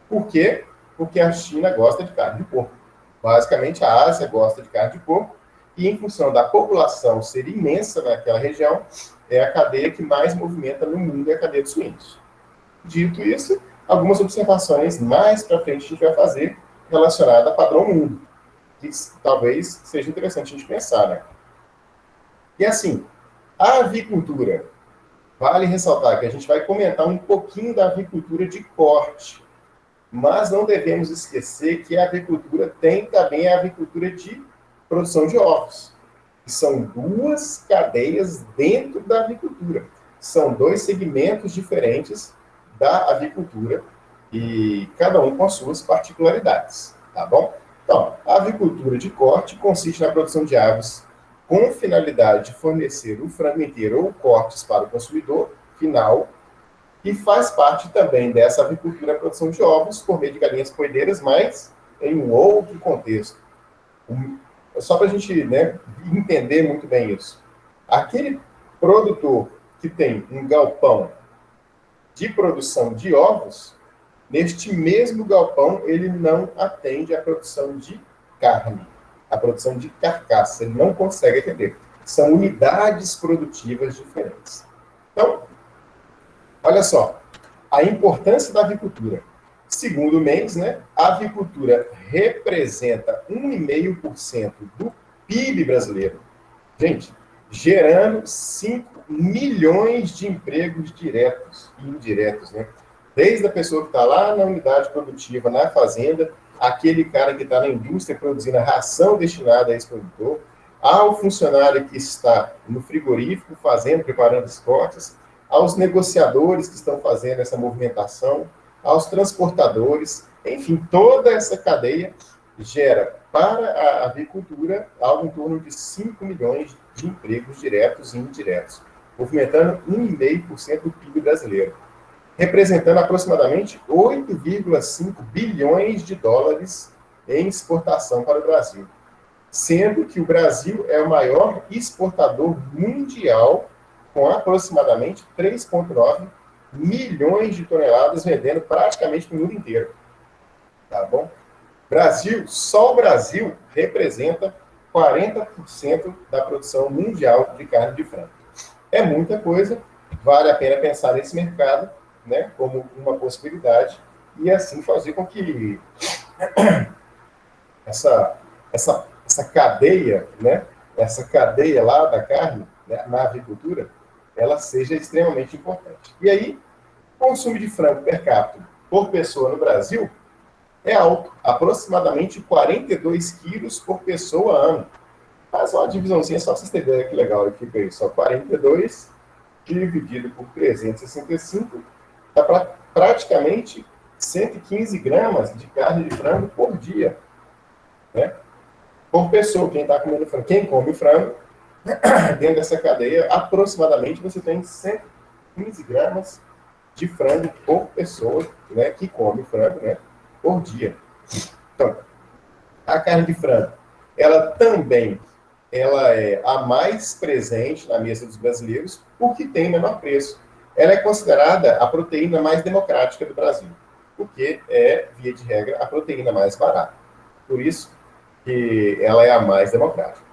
Por quê? Porque a China gosta de carne de porco. Basicamente, a Ásia gosta de carne de porco. E em função da população ser imensa naquela região, é a cadeia que mais movimenta no mundo, é a cadeia dos suínos. Dito isso, algumas observações mais para frente a gente vai fazer relacionada a padrão mundo, que talvez seja interessante a gente pensar, né? E assim, a avicultura, vale ressaltar que a gente vai comentar um pouquinho da avicultura de corte, mas não devemos esquecer que a avicultura tem também a avicultura de produção de ovos, que são 2 cadeias dentro da avicultura. São 2 segmentos diferentes da avicultura e cada um com as suas particularidades, tá bom? Então, a avicultura de corte consiste na produção de aves com finalidade de fornecer o frango inteiro ou cortes para o consumidor final, e faz parte também dessa avicultura a produção de ovos por meio de galinhas poedeiras, mas em um outro contexto. Só para a gente, né, entender muito bem isso. Aquele produtor que tem um galpão de produção de ovos, neste mesmo galpão, ele não atende à produção de carne, à produção de carcaça. Ele não consegue atender. São unidades produtivas diferentes. Então, olha só, a importância da avicultura. Segundo o Mendes, né, a avicultura representa 1,5% do PIB brasileiro. Gente, gerando 5 milhões de empregos diretos e indiretos, né? Desde a pessoa que está lá na unidade produtiva, na fazenda, aquele cara que está na indústria produzindo a ração destinada a esse produtor, ao funcionário que está no frigorífico fazendo, preparando os cortes, aos negociadores que estão fazendo essa movimentação, aos transportadores, enfim, toda essa cadeia gera para a avicultura algo em torno de 5 milhões de empregos diretos e indiretos, movimentando 1,5% do PIB brasileiro, representando aproximadamente 8,5 bilhões de dólares em exportação para o Brasil, sendo que o Brasil é o maior exportador mundial, com aproximadamente 3,9 milhões de toneladas, vendendo praticamente no mundo inteiro. Tá bom? Brasil, só o Brasil representa 40% da produção mundial de carne de frango. É muita coisa, vale a pena pensar nesse mercado, né, como uma possibilidade, e assim fazer com que essa cadeia, né, essa cadeia lá da carne, né, na avicultura, ela seja extremamente importante. E aí, o consumo de frango per capita por pessoa no Brasil é alto, aproximadamente 42 quilos por pessoa ano. Faz uma divisãozinha, só para vocês terem ideia que legal, que fica aí, só 42 dividido por 365, dá para praticamente 115 gramas de carne de frango por dia, né? Por pessoa, quem está comendo frango, quem come frango, dentro dessa cadeia, aproximadamente você tem 115 gramas de frango por pessoa, né, que come frango, né, por dia. Então, A carne de frango, ela também ela é a mais presente na mesa dos brasileiros porque tem menor preço. Ela é considerada a proteína mais democrática do Brasil, porque é, via de regra, a proteína mais barata. Por isso que ela é a mais democrática.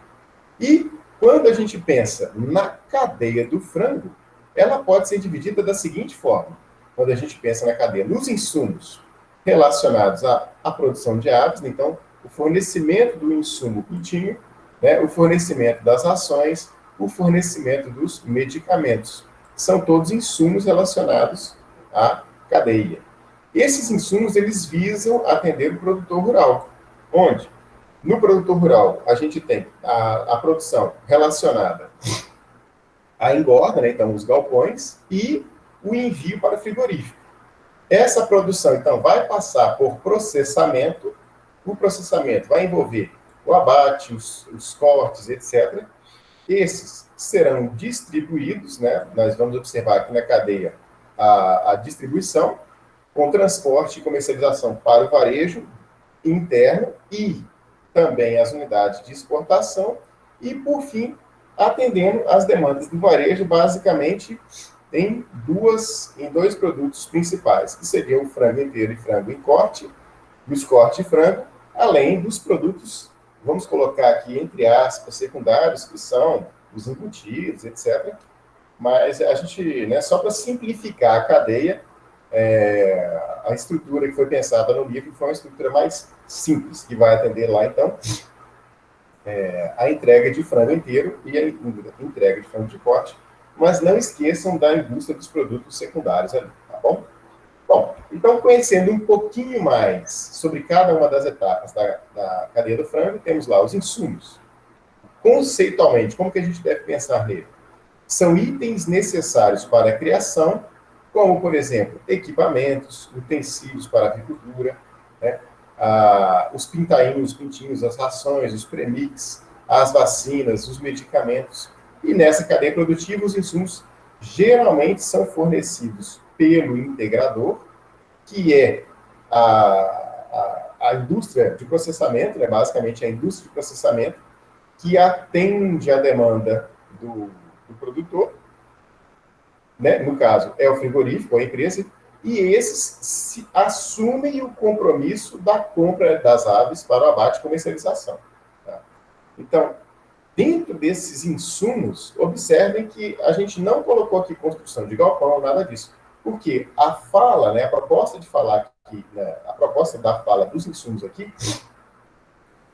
E quando a gente pensa na cadeia do frango, ela pode ser dividida da seguinte forma. Quando a gente pensa na cadeia, nos insumos relacionados à produção de aves, então, o fornecimento do insumo pintinho, né, o fornecimento das rações, o fornecimento dos medicamentos. São todos insumos relacionados à cadeia. Esses insumos, eles visam atender o produtor rural. Onde? No produtor rural, a gente tem a produção relacionada à engorda, né, então os galpões, e o envio para frigorífico. Essa produção, então, vai passar por processamento. O processamento vai envolver o abate, os cortes, etc. Esses serão distribuídos, né? Nós vamos observar aqui na cadeia a distribuição, com transporte e comercialização para o varejo interno e também as unidades de exportação e, por fim, atendendo às demandas do varejo, basicamente em dois produtos principais, que seriam o frango inteiro e frango em corte, e os cortes de frango, além dos produtos, vamos colocar aqui entre aspas, secundários, que são os embutidos, etc. Mas a gente, né, só para simplificar a cadeia, a estrutura que foi pensada no livro foi uma estrutura mais simples, que vai atender lá, então, a entrega de frango inteiro e a entrega de frango de corte, mas não esqueçam da indústria dos produtos secundários ali, tá bom? Bom, então, conhecendo um pouquinho mais sobre cada uma das etapas da cadeia do frango, temos lá os insumos. Conceitualmente, como que a gente deve pensar nele? São itens necessários para a criação, como, por exemplo, equipamentos, utensílios para a agricultura, né? Os pintainhos, os pintinhos, as rações, os premix, as vacinas, os medicamentos. E nessa cadeia produtiva, os insumos geralmente são fornecidos pelo integrador, que é a indústria de processamento, né? Basicamente a indústria de processamento, que atende à demanda do produtor, né? No caso, é o frigorífico, a empresa, e esses assumem o compromisso da compra das aves para o abate e comercialização. Tá? Então, dentro desses insumos, observem que a gente não colocou aqui construção de galpão, nada disso. Porque a fala, né, a proposta de falar aqui, né, a proposta da fala dos insumos aqui,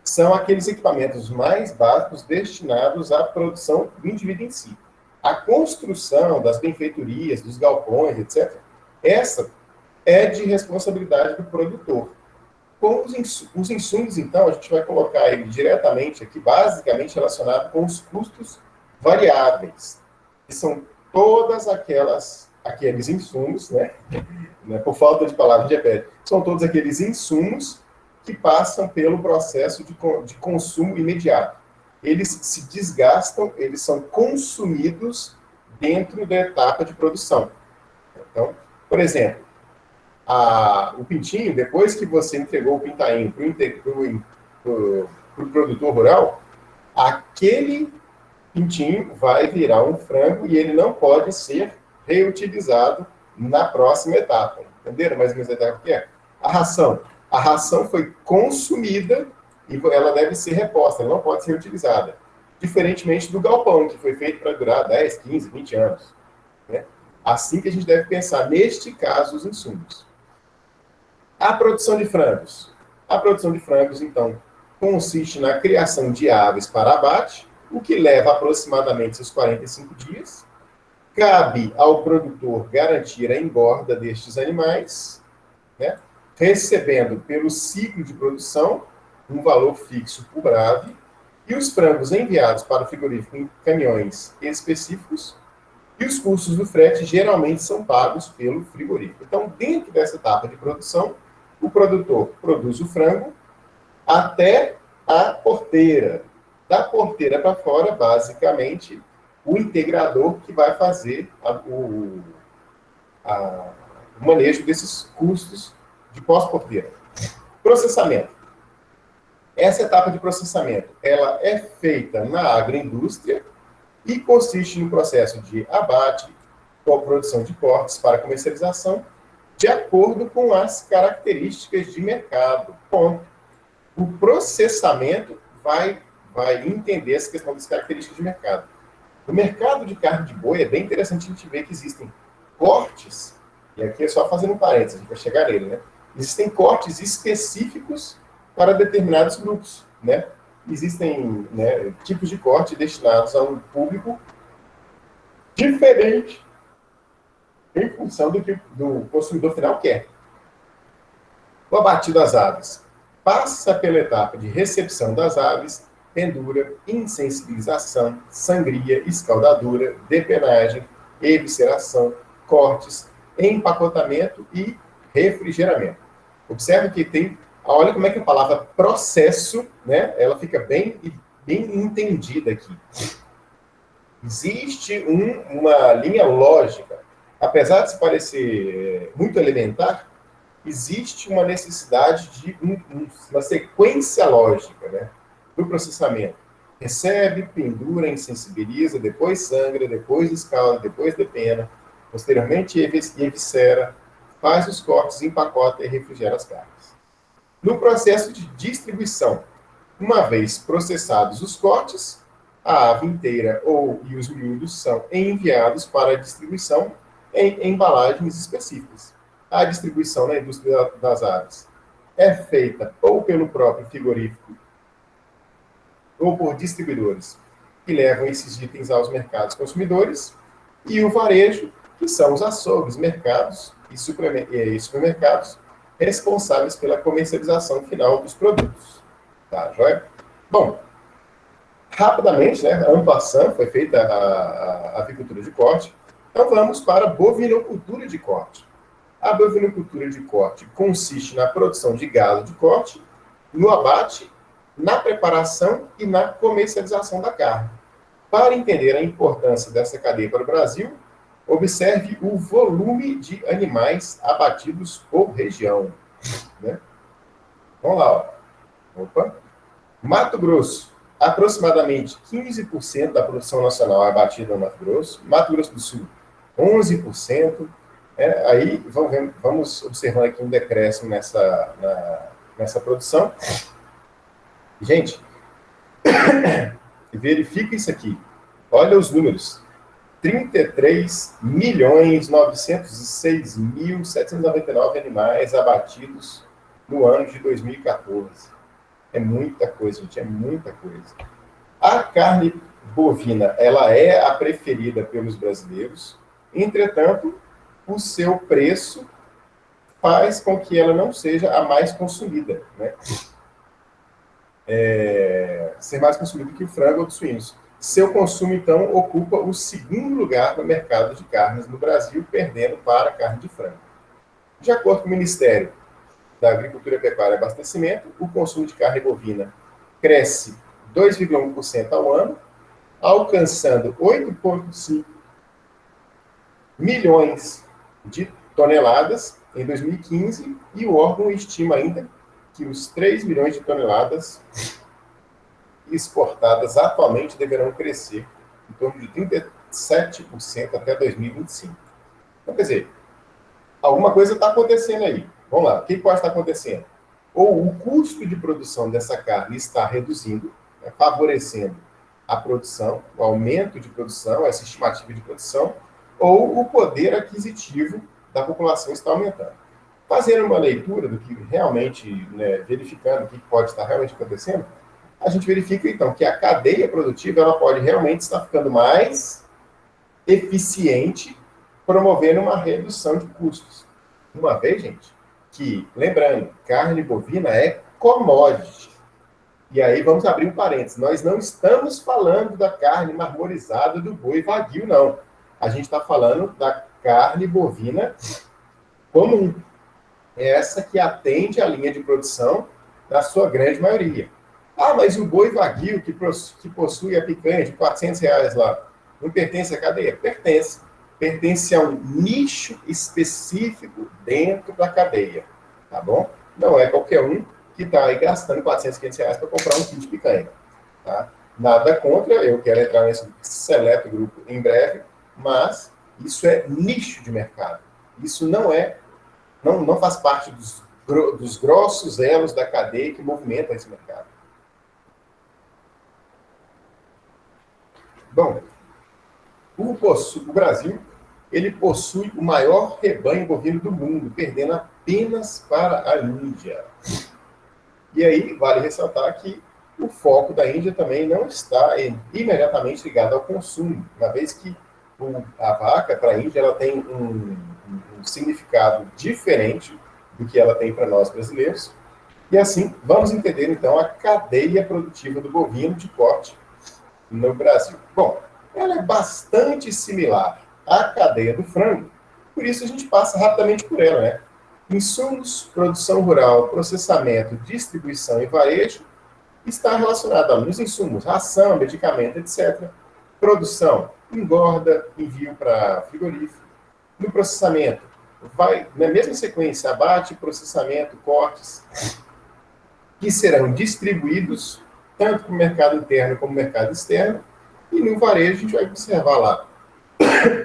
são aqueles equipamentos mais básicos destinados à produção do indivíduo em si. A construção das benfeitorias, dos galpões, etc., essa é de responsabilidade do produtor. Com os insumos, então, a gente vai colocar ele diretamente aqui, basicamente relacionado com os custos variáveis, que são todas aqueles insumos, né? Por falta de palavra de repente, são todos aqueles insumos que passam pelo processo de consumo imediato. Eles se desgastam, eles são consumidos dentro da etapa de produção. Então, por exemplo, o pintinho, depois que você entregou o pintainho para o produtor rural, aquele pintinho vai virar um frango e ele não pode ser reutilizado na próxima etapa. Entenderam mais ou menos a etapa que é? A ração. A ração foi consumida e ela deve ser reposta, ela não pode ser reutilizada. Diferentemente do galpão, que foi feito para durar 10, 15, 20 anos. Né? Assim que a gente deve pensar, neste caso, os insumos. A produção de frangos. A produção de frangos, então, consiste na criação de aves para abate, o que leva aproximadamente os 45 dias. Cabe ao produtor garantir a engorda destes animais, né? Recebendo pelo ciclo de produção um valor fixo por ave, e os frangos enviados para o frigorífico em caminhões específicos, e os custos do frete geralmente são pagos pelo frigorífico. Então, dentro dessa etapa de produção, o produtor produz o frango até a porteira. Da porteira para fora, basicamente, o integrador que vai fazer o manejo desses custos de pós-porteira. Processamento. Essa etapa de processamento, ela é feita na agroindústria e consiste no processo de abate, com produção de cortes para comercialização, de acordo com as características de mercado. Ponto. O processamento vai entender essa questão das características de mercado. No mercado de carne de boi, é bem interessante a gente ver que existem cortes, e aqui é só fazendo um parênteses, a gente vai chegar nele, né? Existem cortes específicos para determinados grupos, né? Existem, né, tipos de corte destinados a um público diferente em função do que o consumidor final quer. O abate das aves passa pela etapa de recepção das aves, pendura, insensibilização, sangria, escaldadura, depenagem, evisceração, cortes, empacotamento e refrigeramento. Observe que tem, olha como é que a palavra processo, né, ela fica bem entendida aqui. Existe uma linha lógica, apesar de se parecer muito elementar, existe uma necessidade de uma sequência lógica, né, do processamento. Recebe, pendura, insensibiliza, depois sangra, depois escalda, depois depena, posteriormente eviscera, faz os cortes, empacota e refrigera as carnes. No processo de distribuição, uma vez processados os cortes, a ave inteira e os miúdos são enviados para a distribuição em embalagens específicas. A distribuição na indústria das aves é feita ou pelo próprio frigorífico ou por distribuidores que levam esses itens aos mercados consumidores, e o varejo, que são os açougues, mercados e supermercados responsáveis pela comercialização final dos produtos. Tá, joia? Bom, rapidamente, né, en passant, foi feita a avicultura de corte, então vamos para a bovinocultura de corte. A bovinocultura de corte consiste na produção de gado de corte, no abate, na preparação e na comercialização da carne. Para entender a importância dessa cadeia para o Brasil, observe o volume de animais abatidos por região. Né? Vamos lá. Ó. Opa. Mato Grosso, aproximadamente 15% da produção nacional é abatida no Mato Grosso. Mato Grosso do Sul, 11%. Aí vamos observando aqui um decréscimo nessa produção. Gente, verifica isso aqui. Olha os números. 33.906.799 animais abatidos no ano de 2014. É muita coisa, gente, é muita coisa. A carne bovina, ela é a preferida pelos brasileiros. Entretanto, o seu preço faz com que ela não seja a mais consumida, né? Ser mais consumido que o frango ou os suínos. Seu consumo, então, ocupa o segundo lugar no mercado de carnes no Brasil, perdendo para a carne de frango. De acordo com o Ministério da Agricultura, Pecuária e Abastecimento, o consumo de carne bovina cresce 2,1% ao ano, alcançando 8,5 milhões de toneladas em 2015, e o órgão estima ainda que os 3 milhões de toneladas exportadas atualmente deverão crescer em torno de 37% até 2025. Então, quer dizer, alguma coisa está acontecendo aí. Vamos lá, o que pode estar acontecendo? Ou o custo de produção dessa carne está reduzindo, né, favorecendo a produção, o aumento de produção, essa estimativa de produção, ou o poder aquisitivo da população está aumentando. Fazendo uma leitura do que realmente, né, verificando o que pode estar realmente acontecendo, a gente verifica, então, que a cadeia produtiva ela pode realmente estar ficando mais eficiente, promovendo uma redução de custos. Uma vez, gente, que, lembrando, carne bovina é commodity. E aí vamos abrir um parênteses. Nós não estamos falando da carne marmorizada do boi vadio, não. A gente está falando da carne bovina comum. É essa que atende à linha de produção na sua grande maioria. Ah, mas o boi vadio que possui a picanha de R$ 400 lá, não pertence à cadeia? Pertence. Pertence a um nicho específico dentro da cadeia, tá bom? Não é qualquer um que está aí gastando 400, 500 reais para comprar um quilo de picanha. Tá? Nada contra, eu quero entrar nesse seleto grupo em breve, mas isso é nicho de mercado. Isso não faz parte dos grossos elos da cadeia que movimentam esse mercado. Bom, o Brasil, ele possui o maior rebanho bovino do mundo, perdendo apenas para a Índia. E aí, vale ressaltar que o foco da Índia também não está imediatamente ligado ao consumo, uma vez que a vaca, para a Índia, ela tem um significado diferente do que ela tem para nós brasileiros. E assim, vamos entender, então, a cadeia produtiva do bovino de corte no Brasil. Bom, ela é bastante similar à cadeia do frango, por isso a gente passa rapidamente por ela, né? Insumos, produção rural, processamento, distribuição e varejo está relacionado aos insumos, ração, medicamento, etc. Produção, engorda, envio para frigorífico. No processamento, vai na mesma sequência, abate, processamento, cortes, que serão distribuídos tanto para o mercado interno como para o mercado externo. E no varejo, a gente vai observar lá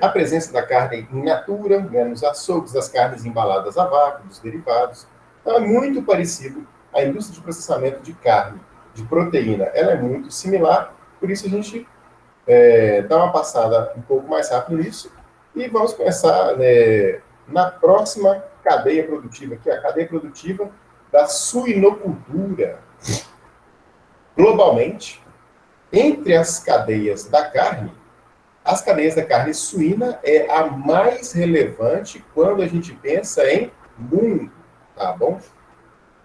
a presença da carne in natura, né, nos açougues, das carnes embaladas a vácuo, dos derivados. Então, é muito parecido à indústria de processamento de carne, de proteína. Ela é muito similar, por isso a gente dá uma passada um pouco mais rápido nisso e vamos pensar na próxima cadeia produtiva, que é a cadeia produtiva da suinocultura. Globalmente, entre as cadeias da carne, as cadeias da carne suína é a mais relevante quando a gente pensa em mundo, tá bom?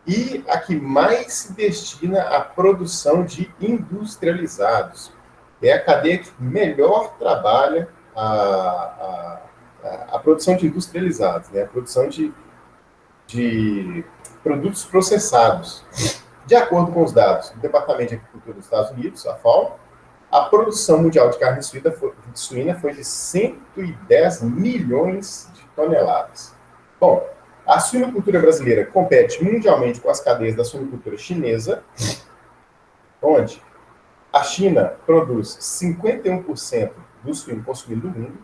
E a que mais se destina à produção de industrializados. É a cadeia que melhor trabalha a produção de industrializados, né? A produção de produtos processados. De acordo com os dados do Departamento de Agricultura dos Estados Unidos, a FAO, a produção mundial de carne suína foi de 110 milhões de toneladas. Bom, a suinocultura brasileira compete mundialmente com as cadeias da suinocultura chinesa, onde a China produz 51% do suíno consumido no mundo,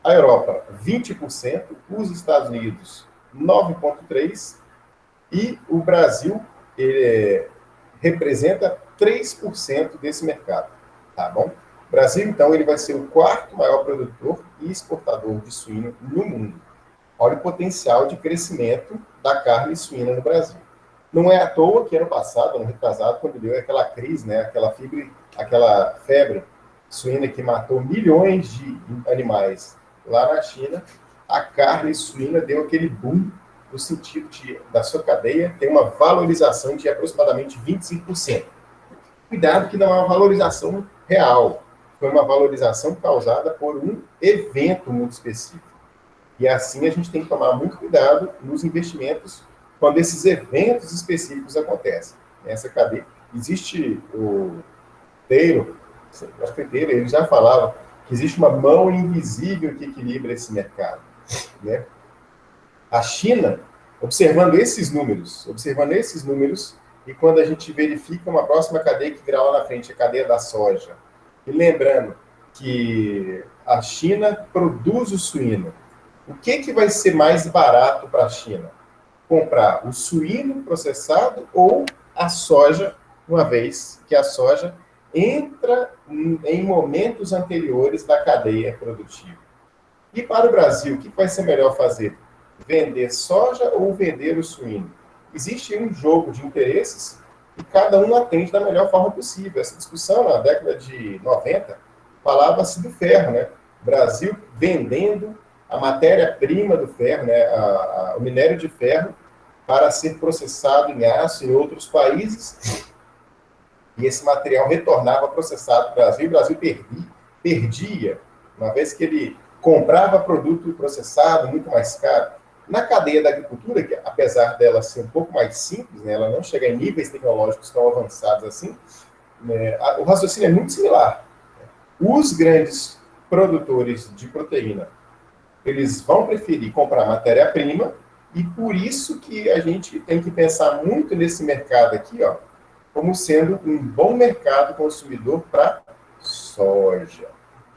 a Europa 20%, os Estados Unidos 9,3% e o Brasil representa 3% desse mercado. Tá bom? O Brasil, então, ele vai ser o quarto maior produtor e exportador de suíno no mundo. Olha o potencial de crescimento da carne suína no Brasil. Não é à toa que ano passado, ano retrasado, quando deu aquela crise, né, aquela febre suína que matou milhões de animais lá na China, a carne suína deu aquele boom no sentido da sua cadeia ter uma valorização de aproximadamente 25%. Cuidado que não é uma valorização real, foi uma valorização causada por um evento muito específico. E assim a gente tem que tomar muito cuidado nos investimentos quando esses eventos específicos acontecem. Nessa cadeia, existe o Taylor, acho que ele já falava que existe uma mão invisível que equilibra esse mercado, né? A China, observando esses números, e quando a gente verifica uma próxima cadeia que virá lá na frente, a cadeia da soja, e lembrando que a China produz o suíno, o que vai ser mais barato para a China? Comprar o suíno processado ou a soja, uma vez que a soja entra em momentos anteriores da cadeia produtiva. E para o Brasil, o que vai ser melhor fazer? Vender soja ou vender o suíno? Existe um jogo de interesses e cada um atende da melhor forma possível. Essa discussão, na década de 90, falava-se do ferro, né? O Brasil vendendo a matéria-prima do ferro, né? O minério de ferro, para ser processado em aço em outros países, e esse material retornava processado para o Brasil, e o Brasil perdia, uma vez que ele comprava produto processado muito mais caro. Na cadeia da agricultura, que apesar dela ser um pouco mais simples, né, ela não chega em níveis tecnológicos tão avançados assim, né, o raciocínio é muito similar. Os grandes produtores de proteína, eles vão preferir comprar matéria-prima E por isso que a gente tem que pensar muito nesse mercado aqui, ó, como sendo um bom mercado consumidor para soja.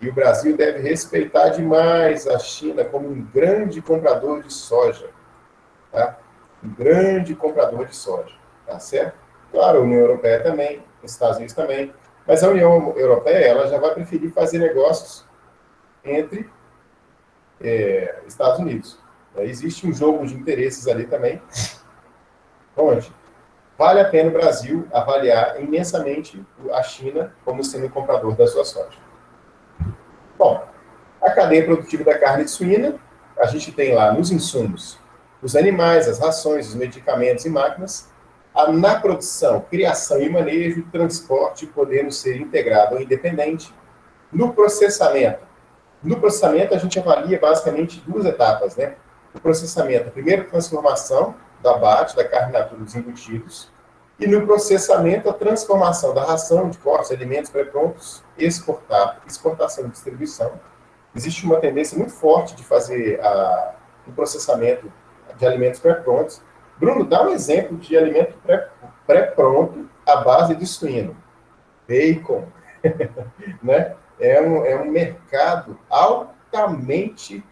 E o Brasil deve respeitar demais a China como um grande comprador de soja, tá? Um grande comprador de soja, tá certo? Claro, a União Europeia também, os Estados Unidos também, mas a União Europeia ela já vai preferir fazer negócios entre Estados Unidos. Existe um jogo de interesses ali também, onde vale a pena o Brasil avaliar imensamente a China como sendo um comprador da sua soja. Bom, a cadeia produtiva da carne suína, a gente tem lá nos insumos os animais, as rações, os medicamentos e máquinas, na produção, criação e manejo, transporte, podendo ser integrado ou independente. No processamento, a gente avalia basicamente duas etapas, né? O processamento, a primeira transformação do abate, da carne natura dos embutidos, e no processamento, a transformação da ração, de cortes, alimentos pré-prontos, exportação e distribuição. Existe uma tendência muito forte de fazer o processamento de alimentos pré-prontos. Bruno, dá um exemplo de alimento pré-pronto à base de suíno. Bacon, né? É um mercado altamente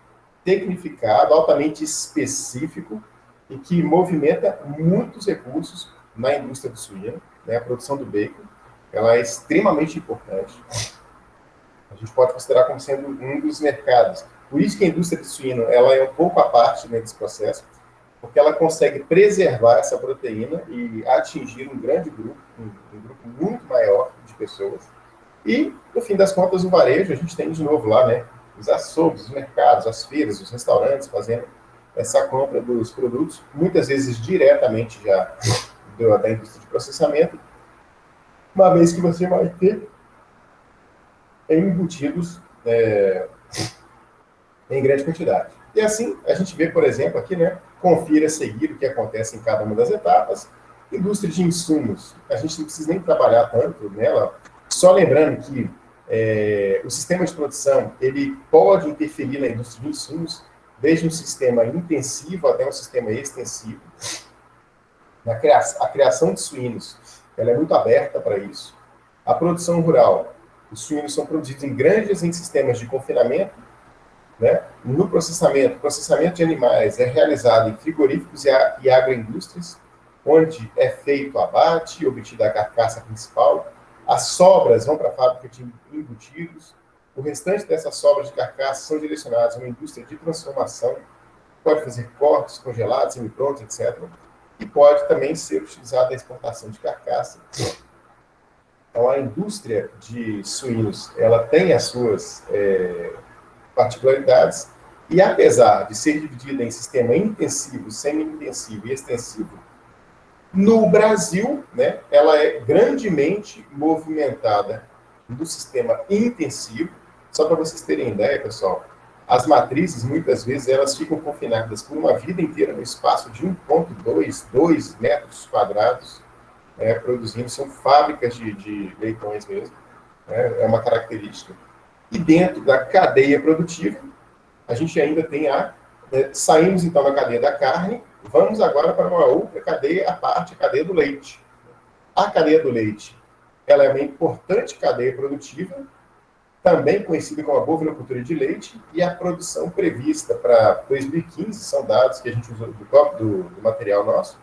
tecnificado, altamente específico e que movimenta muitos recursos na indústria do suíno, né? A produção do bacon, ela é extremamente importante. A gente pode considerar como sendo um dos mercados. Por isso que a indústria do suíno ela é um pouco à parte, né, desse processo, porque ela consegue preservar essa proteína e atingir um grande grupo, um grupo muito maior de pessoas. E, no fim das contas, o varejo, a gente tem de novo lá, né, os açougues, os mercados, as feiras, os restaurantes fazendo essa compra dos produtos, muitas vezes diretamente já da indústria de processamento, uma vez que você vai ter embutidos em grande quantidade. E assim, a gente vê, por exemplo, aqui, né, confira a seguir o que acontece em cada uma das etapas. Indústria de insumos, a gente não precisa nem trabalhar tanto nela, só lembrando que o sistema de produção, ele pode interferir na indústria de insumos, desde um sistema intensivo até um sistema extensivo. A criação de suínos, ela é muito aberta para isso. A produção rural, os suínos são produzidos em granjas em sistemas de confinamento, né? No processamento, o processamento de animais é realizado em frigoríficos e agroindústrias, onde é feito o abate, obtida a carcaça principal, as sobras vão para a fábrica de embutidos, o restante dessas sobras de carcaça são direcionadas a uma indústria de transformação, pode fazer cortes, congelados, semi-prontos, etc. E pode também ser utilizada na exportação de carcaça. Então, a indústria de suínos, ela tem as suas particularidades, e apesar de ser dividida em sistema intensivo, semi-intensivo e extensivo, no Brasil, né, ela é grandemente movimentada no sistema intensivo. Só para vocês terem ideia, pessoal, as matrizes, muitas vezes, elas ficam confinadas por uma vida inteira no espaço de 1,2 metros quadrados, produzindo, são fábricas de leitões mesmo, é uma característica. E dentro da cadeia produtiva, a gente ainda tem saímos então da cadeia da carne, vamos agora para uma outra cadeia à parte, a cadeia do leite. A cadeia do leite, ela é uma importante cadeia produtiva, também conhecida como a bovinocultura de leite, e a produção prevista para 2015, são dados que a gente usou do material nosso,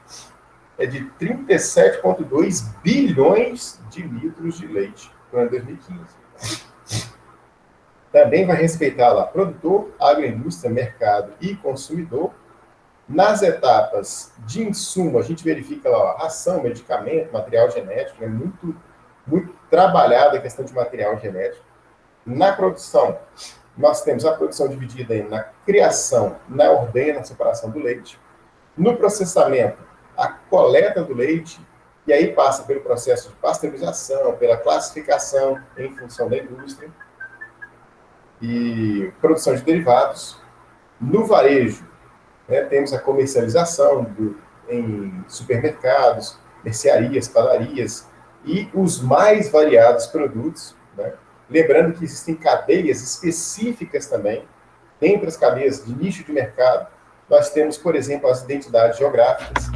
é de 37,2 bilhões de litros de leite no ano 2015. Também vai respeitar lá produtor, agroindústria, mercado e consumidor. Nas etapas de insumo, a gente verifica lá ração, medicamento, material genético, é muito, muito trabalhada a questão de material genético. Na produção, nós temos a produção dividida na criação, na ordenha, na separação do leite. No processamento, a coleta do leite, e aí passa pelo processo de pasteurização, pela classificação em função da indústria, e produção de derivados. No varejo, né, temos a comercialização em supermercados, mercearias, padarias, e os mais variados produtos, né? Lembrando que existem cadeias específicas também, entre as cadeias de nicho de mercado, Nós temos, por exemplo, as identidades geográficas.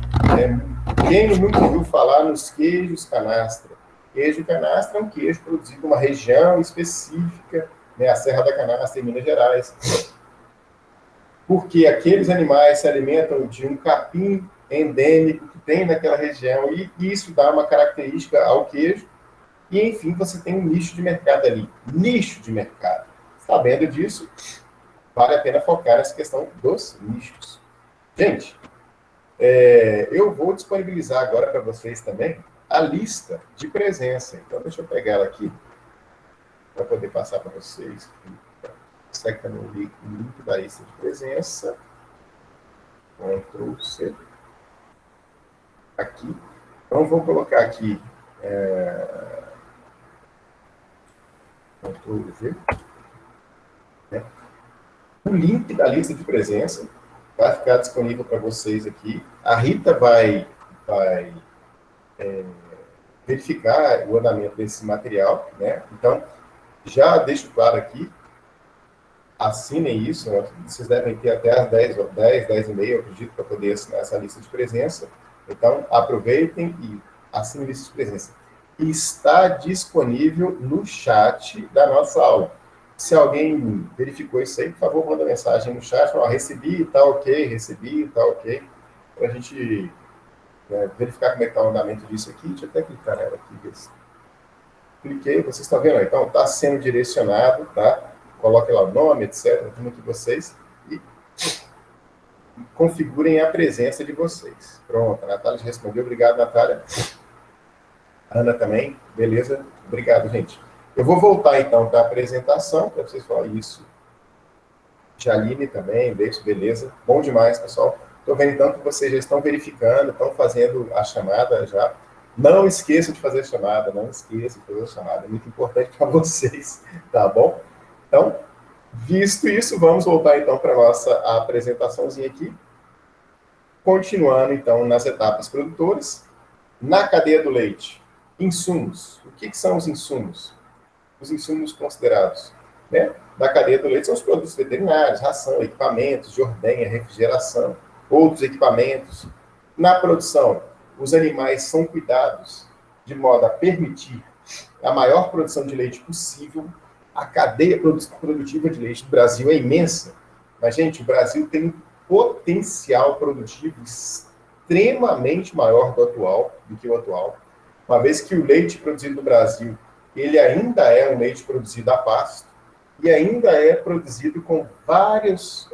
Quem nunca ouviu falar nos queijos canastra? Queijo canastra é um queijo produzido em uma região específica, né, a Serra da Canastra, em Minas Gerais, porque aqueles animais se alimentam de um capim endêmico que tem naquela região, e isso dá uma característica ao queijo, e, enfim, você tem um nicho de mercado ali. Nicho de mercado. Sabendo disso, vale a pena focar nessa questão dos nichos. Gente, eu vou disponibilizar agora para vocês também a lista de presença. Então, deixa eu pegar ela aqui para poder passar para vocês. Segue também o link da lista de presença. Ctrl+C. Aqui. Então, vou colocar aqui Ctrl+V. O link da lista de presença vai ficar disponível para vocês aqui. A Rita vai verificar o andamento desse material, né? Então, já deixo claro aqui, assinem isso, né? Vocês devem ter até as 10h30, eu acredito, para poder assinar essa lista de presença. Então, aproveitem e assinem a lista de presença. Está disponível no chat da nossa aula. Se alguém verificou isso aí, por favor, manda mensagem no chat, recebi, tá ok, para a gente verificar como é que está o andamento disso aqui. Deixa eu até clicar nela aqui. Cliquei, vocês estão vendo? Então, está sendo direcionado, tá? Coloque lá o nome, etc., tudo aqui vocês, e configurem a presença de vocês. Pronto, a Natália já respondeu. Obrigado, Natália. Ana também, beleza? Obrigado, gente. Eu vou voltar, então, para a apresentação, para vocês falarem isso. Jaline também, beleza. Bom demais, pessoal. Estou vendo, então, que vocês já estão verificando, estão fazendo a chamada já. Não esqueçam de fazer a chamada, é muito importante para vocês, tá bom? Então, visto isso, vamos voltar, então, para a nossa apresentaçãozinha aqui. Continuando, então, nas etapas produtoras. Na cadeia do leite, insumos. O que são os insumos? Os insumos considerados, né, da cadeia do leite são os produtos veterinários, ração, equipamentos de ordenha, refrigeração, outros equipamentos. Na produção, os animais são cuidados de modo a permitir a maior produção de leite possível. A cadeia produtiva de leite do Brasil é imensa, mas, gente, o Brasil tem um potencial produtivo extremamente maior do que o atual, uma vez que o leite produzido no Brasil ele ainda é um leite produzido a pasto e ainda é produzido com vários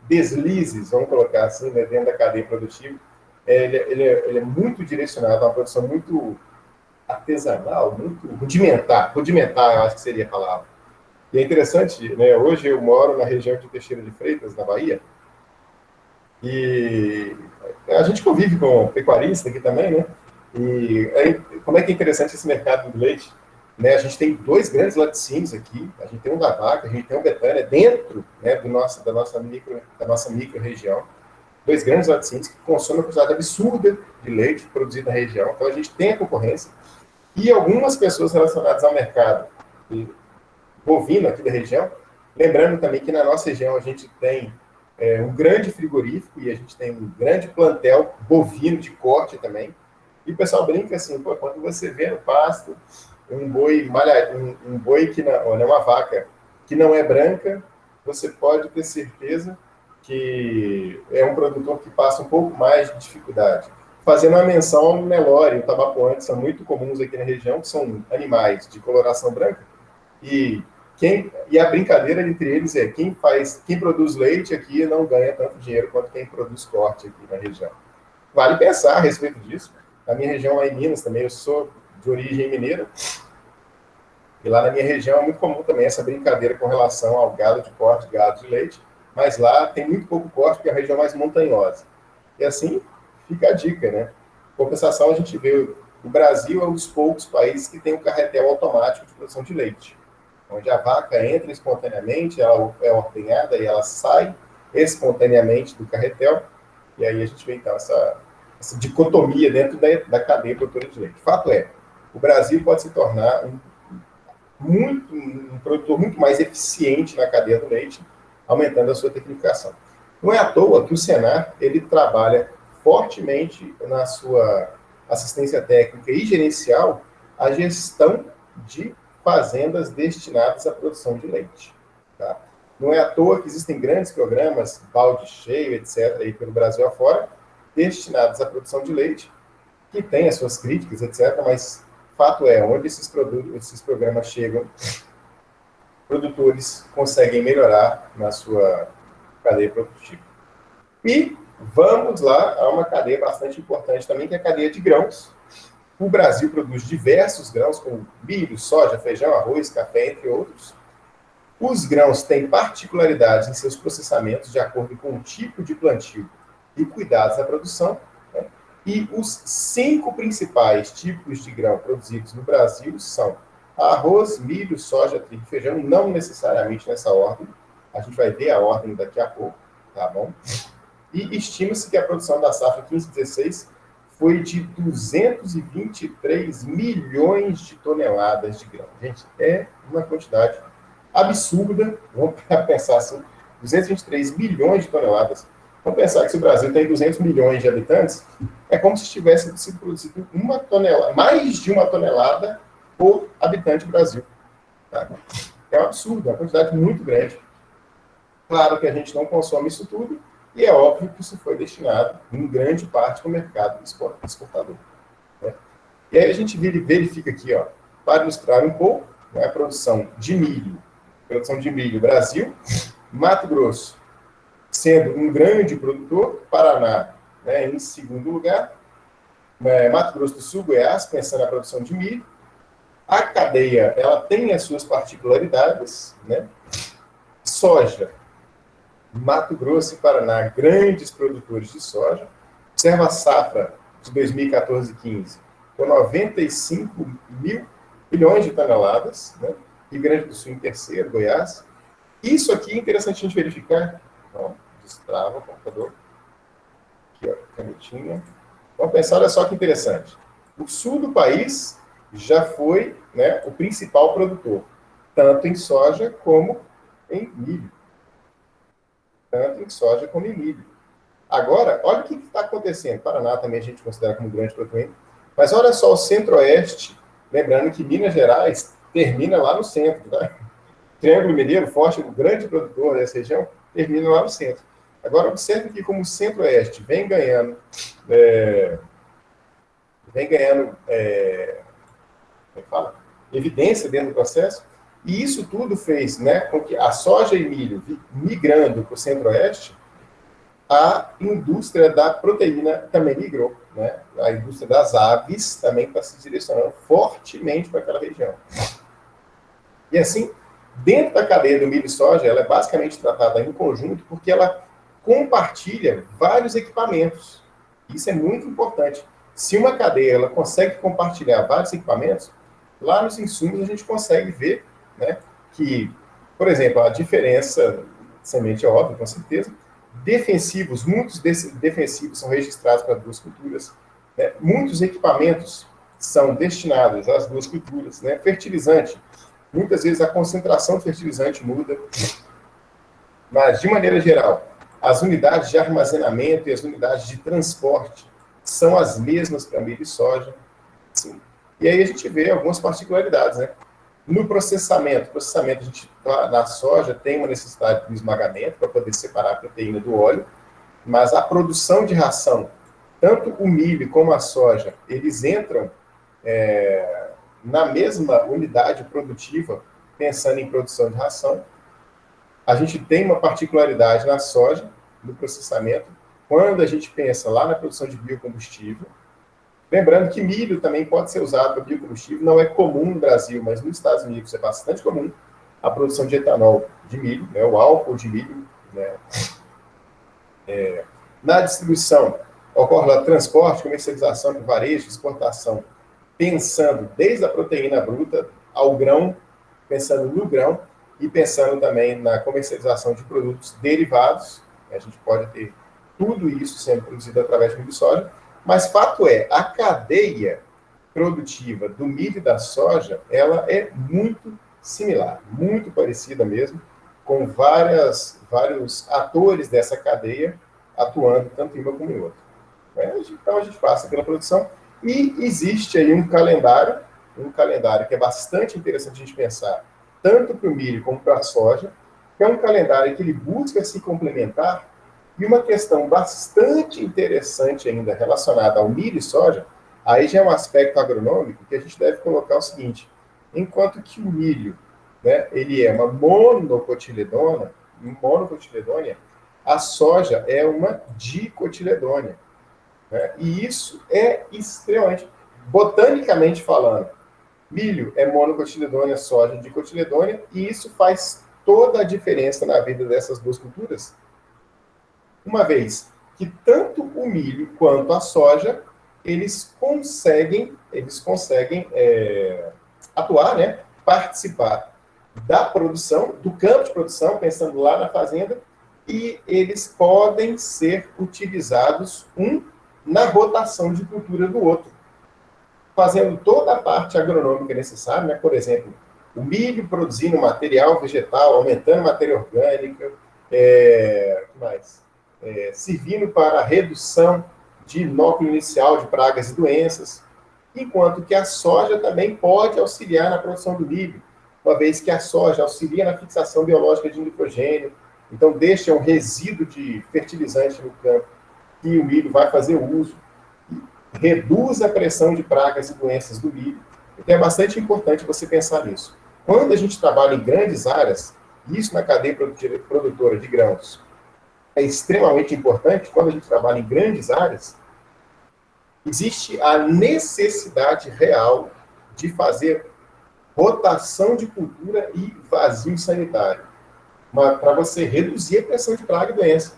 deslizes, vamos colocar assim, né, dentro da cadeia produtiva. Ele é muito direcionado a uma produção muito artesanal, muito rudimentar, eu acho que seria a palavra. E é interessante, né, hoje eu moro na região de Teixeira de Freitas, na Bahia, e a gente convive com pecuarista aqui também, né? E aí, como é que é interessante esse mercado do leite? Né? A gente tem dois grandes laticínios aqui, a gente tem um da Vaca, a gente tem um Betânia, dentro, né, da nossa micro-região. Dois grandes laticínios que consomem uma quantidade absurda de leite produzido na região. Então, a gente tem a concorrência. E algumas pessoas relacionadas ao mercado bovino aqui da região, lembrando também que na nossa região a gente tem um grande frigorífico e a gente tem um grande plantel bovino de corte também. E o pessoal brinca assim, pô, quando você vê no pasto um boi que não, uma vaca que não é branca, você pode ter certeza que é um produtor que passa um pouco mais de dificuldade. Fazendo uma menção ao Nelore e o Tabapuã, que são muito comuns aqui na região, que são animais de coloração branca, e a brincadeira entre eles é quem produz leite aqui não ganha tanto dinheiro quanto quem produz corte aqui na região. Vale pensar a respeito disso. Na minha região, lá em Minas, também, eu sou de origem mineira, e lá na minha região é muito comum também essa brincadeira com relação ao gado de corte, gado de leite, mas lá tem muito pouco corte, porque é a região mais montanhosa. E assim, fica a dica, né? Compensação, a gente vê o Brasil é um dos poucos países que tem um carretel automático de produção de leite, onde a vaca entra espontaneamente, ela é ordenhada e ela sai espontaneamente do carretel, e aí a gente vê, então, essa dicotomia dentro da cadeia produtora de leite. Fato é, o Brasil pode se tornar um produtor muito mais eficiente na cadeia do leite, aumentando a sua tecnificação. Não é à toa que o Senar ele trabalha fortemente na sua assistência técnica e gerencial a gestão de fazendas destinadas à produção de leite. Tá? Não é à toa que existem grandes programas, balde cheio, etc., aí pelo Brasil afora, destinados à produção de leite, que tem as suas críticas, etc., mas fato é, onde esses programas chegam, produtores conseguem melhorar na sua cadeia produtiva. E vamos lá a uma cadeia bastante importante também, que é a cadeia de grãos. O Brasil produz diversos grãos, como milho, soja, feijão, arroz, café, entre outros. Os grãos têm particularidades em seus processamentos de acordo com o tipo de plantio e cuidados da produção, né? E os 5 principais tipos de grão produzidos no Brasil são arroz, milho, soja, trigo e feijão, não necessariamente nessa ordem. A gente vai ver a ordem daqui a pouco, tá bom? E estima-se que a produção da safra 15/16 foi de 223 milhões de toneladas de grão. Gente, é uma quantidade absurda. Vamos pensar assim, 223 milhões de toneladas. Vamos pensar que se o Brasil tem 200 milhões de habitantes, é como se tivesse sido produzido mais de uma tonelada por habitante do Brasil. Tá? É um absurdo, é uma quantidade muito grande. Claro que a gente não consome isso tudo, e é óbvio que isso foi destinado, em grande parte, para o mercado exportador. Né? E aí a gente verifica aqui, ó, para ilustrar um pouco, né, a produção de milho. Produção de milho Brasil, Mato Grosso sendo um grande produtor, Paraná, né, em segundo lugar, Mato Grosso do Sul, Goiás, pensando na produção de milho. A cadeia, ela tem as suas particularidades, né? Soja, Mato Grosso e Paraná, grandes produtores de soja. Observa a safra de 2014 e 15, com 95 mil milhões de toneladas, né? Rio Grande do Sul em terceiro, Goiás. Isso aqui é interessante a gente verificar. Então, destrava o computador. Aqui, ó, canetinha. Vamos pensar, olha só que interessante. O sul do país já foi, né, o principal produtor, tanto em soja como em milho. Tanto em soja como em milho. Agora, olha o que está acontecendo. Paraná também a gente considera como grande produtor. Mas olha só o centro-oeste, lembrando que Minas Gerais termina lá no centro. Tá? Triângulo Mineiro, Forte, o grande produtor dessa região, termina lá no centro. Agora, observe que como o centro-oeste vem ganhando evidência dentro do processo, e isso tudo fez, né, com que a soja e milho migrando para o centro-oeste, a indústria da proteína também migrou, né? A indústria das aves também está se direcionando fortemente para aquela região. E assim, dentro da cadeia do milho e soja, ela é basicamente tratada em conjunto porque ela compartilha vários equipamentos. Isso é muito importante. Se uma cadeia ela consegue compartilhar vários equipamentos, lá nos insumos a gente consegue ver, né, que, por exemplo, a diferença, semente é óbvio, com certeza, defensivos, muitos desses defensivos são registrados para duas culturas, né? Muitos equipamentos são destinados às duas culturas, né? Fertilizante, muitas vezes a concentração de fertilizante muda, mas, de maneira geral, as unidades de armazenamento e as unidades de transporte são as mesmas para milho e soja. Sim. E aí a gente vê algumas particularidades, né? No processamento, a gente, na soja, tem uma necessidade de esmagamento para poder separar a proteína do óleo, mas a produção de ração, tanto o milho como a soja, eles entram na mesma unidade produtiva, pensando em produção de ração. A gente tem uma particularidade na soja, no processamento, quando a gente pensa lá na produção de biocombustível. Lembrando que milho também pode ser usado para biocombustível, não é comum no Brasil, mas nos Estados Unidos é bastante comum a produção de etanol de milho, né, o álcool de milho. Né. Na distribuição, ocorre lá transporte, comercialização, varejo, exportação, pensando desde a proteína bruta ao grão, pensando no grão e pensando também na comercialização de produtos derivados. A gente pode ter tudo isso sendo produzido através de milho e soja. Mas fato é, a cadeia produtiva do milho e da soja, ela é muito similar, muito parecida mesmo com vários atores dessa cadeia atuando tanto em uma como em outra. Então, a gente passa pela produção e existe aí um calendário que é bastante interessante a gente pensar, tanto para o milho como para a soja, que é um calendário que ele busca se complementar, e uma questão bastante interessante ainda relacionada ao milho e soja, aí já é um aspecto agronômico que a gente deve colocar o seguinte: enquanto que o milho, né, ele é uma monocotiledônia, a soja é uma dicotiledônia, né? E isso é extremamente, botanicamente falando, milho é monocotiledônia, soja dicotiledônia, e isso faz toda a diferença na vida dessas duas culturas, uma vez que tanto o milho quanto a soja, eles conseguem atuar, né, participar da produção, do campo de produção, pensando lá na fazenda, e eles podem ser utilizados na rotação de cultura do outro, fazendo toda a parte agronômica necessária, né? Por exemplo, o milho produzindo material vegetal, aumentando matéria orgânica, servindo para a redução de núcleo inicial de pragas e doenças, enquanto que a soja também pode auxiliar na produção do milho, uma vez que a soja auxilia na fixação biológica de nitrogênio, então deixa um resíduo de fertilizante no campo que o milho vai fazer uso, reduz a pressão de pragas e doenças do milho. Então é bastante importante você pensar nisso. Quando a gente trabalha em grandes áreas, isso na cadeia produtora de grãos é extremamente importante. Quando a gente trabalha em grandes áreas, existe a necessidade real de fazer rotação de cultura e vazio sanitário, para você reduzir a pressão de praga e doença.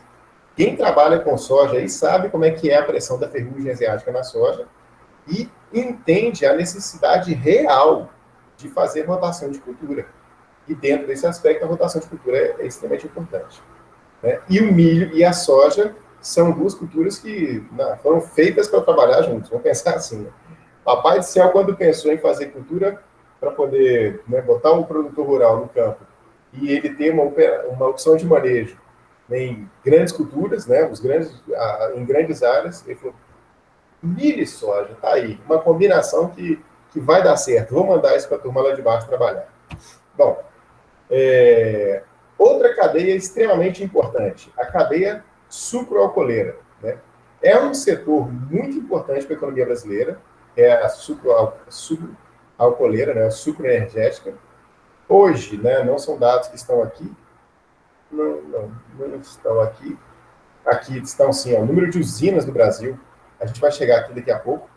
Quem trabalha com soja aí sabe como é que é a pressão da ferrugem asiática na soja e entende a necessidade real de fazer rotação de cultura. E dentro desse aspecto, a rotação de cultura é extremamente importante, né? E o milho e a soja são duas culturas que foram feitas para trabalhar juntos. Vamos pensar assim, né? Papai do céu, quando pensou em fazer cultura para poder, né, botar um produtor rural no campo e ele ter uma opção de manejo, né, em grandes culturas, né, em grandes áreas, ele falou: milho e soja, tá aí, uma combinação que vai dar certo. Vou mandar isso para a turma lá de baixo trabalhar. Bom, outra cadeia extremamente importante, a cadeia sucroalcooleira, né? É um setor muito importante para a economia brasileira, é a sucroalcooleira, né, a sucroenergética. Hoje, né, não são dados que estão aqui, não estão aqui. Aqui estão, sim, o número de usinas do Brasil. A gente vai chegar aqui daqui a pouco.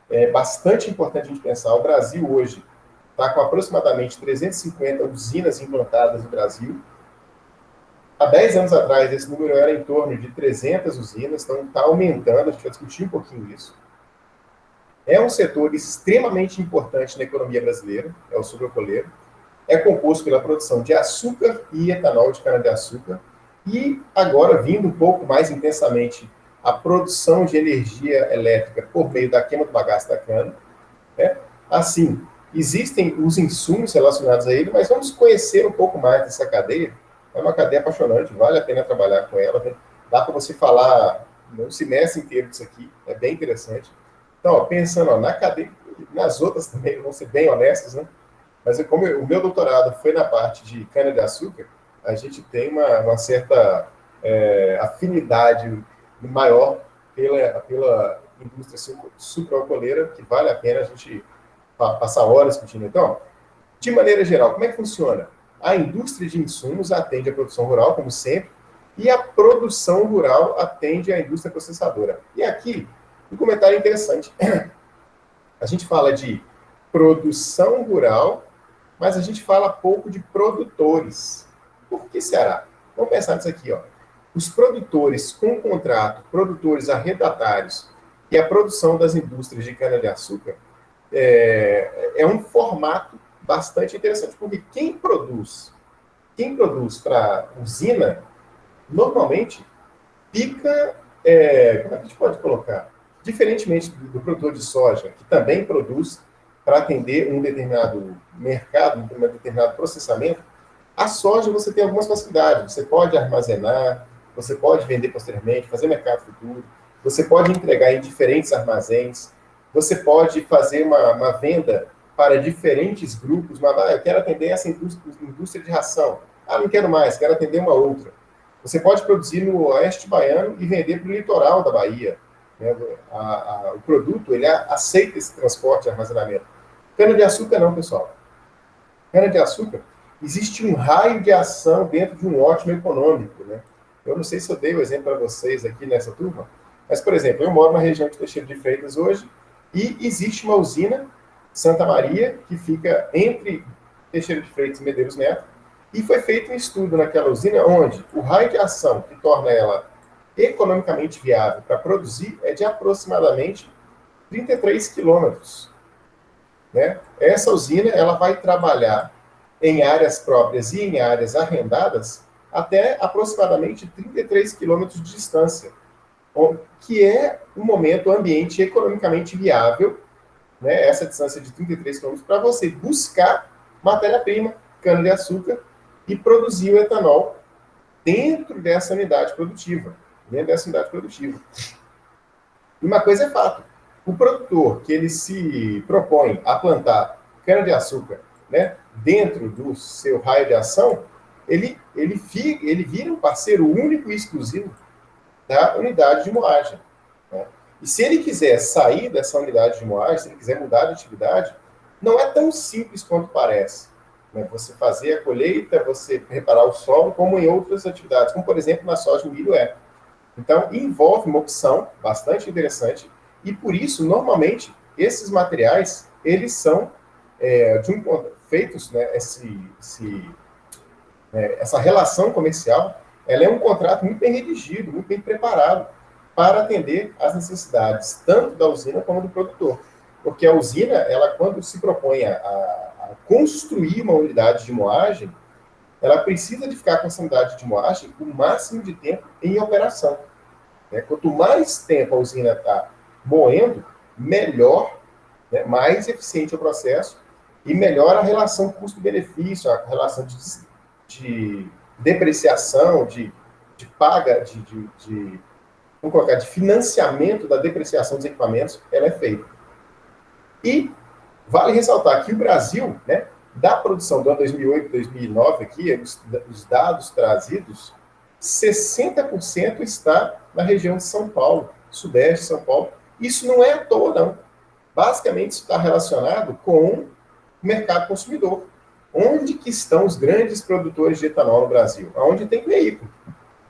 É bastante importante a gente pensar. O Brasil hoje está com aproximadamente 350 usinas implantadas no Brasil. Há 10 anos atrás, esse número era em torno de 300 usinas, então está aumentando, a gente vai discutir um pouquinho isso. É um setor extremamente importante na economia brasileira, é o sucroalcooleiro. É composto pela produção de açúcar e etanol de cana-de-açúcar, e agora, vindo um pouco mais intensamente, a produção de energia elétrica por meio da queima do bagaço da cana, né? Assim, existem os insumos relacionados a ele, mas vamos conhecer um pouco mais dessa cadeia. É uma cadeia apaixonante, vale a pena trabalhar com ela, né? Dá para você falar um semestre inteiro disso aqui, é bem interessante. Então, ó, pensando na cadeia, nas outras também, vamos ser bem honestos, né? Mas como o meu doutorado foi na parte de cana-de-açúcar, a gente tem uma certa afinidade maior pela indústria sucroalcooleira, que vale a pena a gente passar horas discutindo. Então, de maneira geral, como é que funciona? A indústria de insumos atende a produção rural, como sempre, e a produção rural atende à indústria processadora. E aqui, um comentário interessante. A gente fala de produção rural, mas a gente fala pouco de produtores. Por que será? Vamos pensar nisso aqui, ó. Os produtores com contrato, produtores arrendatários e a produção das indústrias de cana-de-açúcar é um formato bastante interessante, porque quem produz para usina, normalmente fica, como é que a gente pode colocar? Diferentemente do produtor de soja, que também produz para atender um determinado mercado, um determinado processamento, A soja você tem algumas facilidades. Você pode armazenar, você pode vender posteriormente, fazer mercado futuro, você pode entregar em diferentes armazéns, você pode fazer uma venda para diferentes grupos, mas eu quero atender essa indústria de ração. Não quero mais, quero atender uma outra. Você pode produzir no oeste baiano e vender para o litoral da Bahia. Né? O produto, ele aceita esse transporte e armazenamento. Cana-de-açúcar não, pessoal. Cana-de-açúcar, existe um raio de ação dentro de um ótimo econômico. Né? Eu não sei se eu dei o exemplo para vocês aqui nessa turma, mas, por exemplo, eu moro na região de Teixeira de Freitas hoje e existe uma usina, Santa Maria, que fica entre Teixeira de Freitas e Medeiros Neto, e foi feito um estudo naquela usina onde o raio de ação que torna ela economicamente viável para produzir é de aproximadamente 33 quilômetros. Né? Essa usina ela vai trabalhar em áreas próprias e em áreas arrendadas até aproximadamente 33 quilômetros de distância, que é um momento ambiente economicamente viável, né? Essa distância de 33 quilômetros, para você buscar matéria-prima, cana-de-açúcar, e produzir o etanol dentro dessa unidade produtiva. E uma coisa é fato, o produtor que ele se propõe a plantar cana-de-açúcar, né, dentro do seu raio de ação, ele vira um parceiro único e exclusivo da unidade de moagem. Né? E se ele quiser sair dessa unidade de moagem, se ele quiser mudar de atividade, não é tão simples quanto parece. Né? Você fazer a colheita, você preparar o solo, como em outras atividades, como, por exemplo, na soja e milho é. Então, envolve uma opção bastante interessante e, por isso, normalmente, esses materiais, eles são feitos, né, essa relação comercial, ela é um contrato muito bem redigido, muito bem preparado para atender às necessidades tanto da usina como do produtor. Porque a usina, ela quando se propõe a construir uma unidade de moagem, ela precisa de ficar com essa unidade de moagem o máximo de tempo em operação. Né? Quanto mais tempo a usina está moendo, melhor, né, mais eficiente é o processo e melhor a relação custo-benefício, a relação de depreciação, de paga, vamos colocar, de financiamento da depreciação dos equipamentos, ela é feita. E vale ressaltar que o Brasil, né, da produção do ano 2008 2009, aqui, os dados trazidos, 60% está na região de São Paulo, sudeste de São Paulo. Isso não é à toa, não. Basicamente, isso está relacionado com o mercado consumidor. Onde que estão os grandes produtores de etanol no Brasil? Onde tem veículo.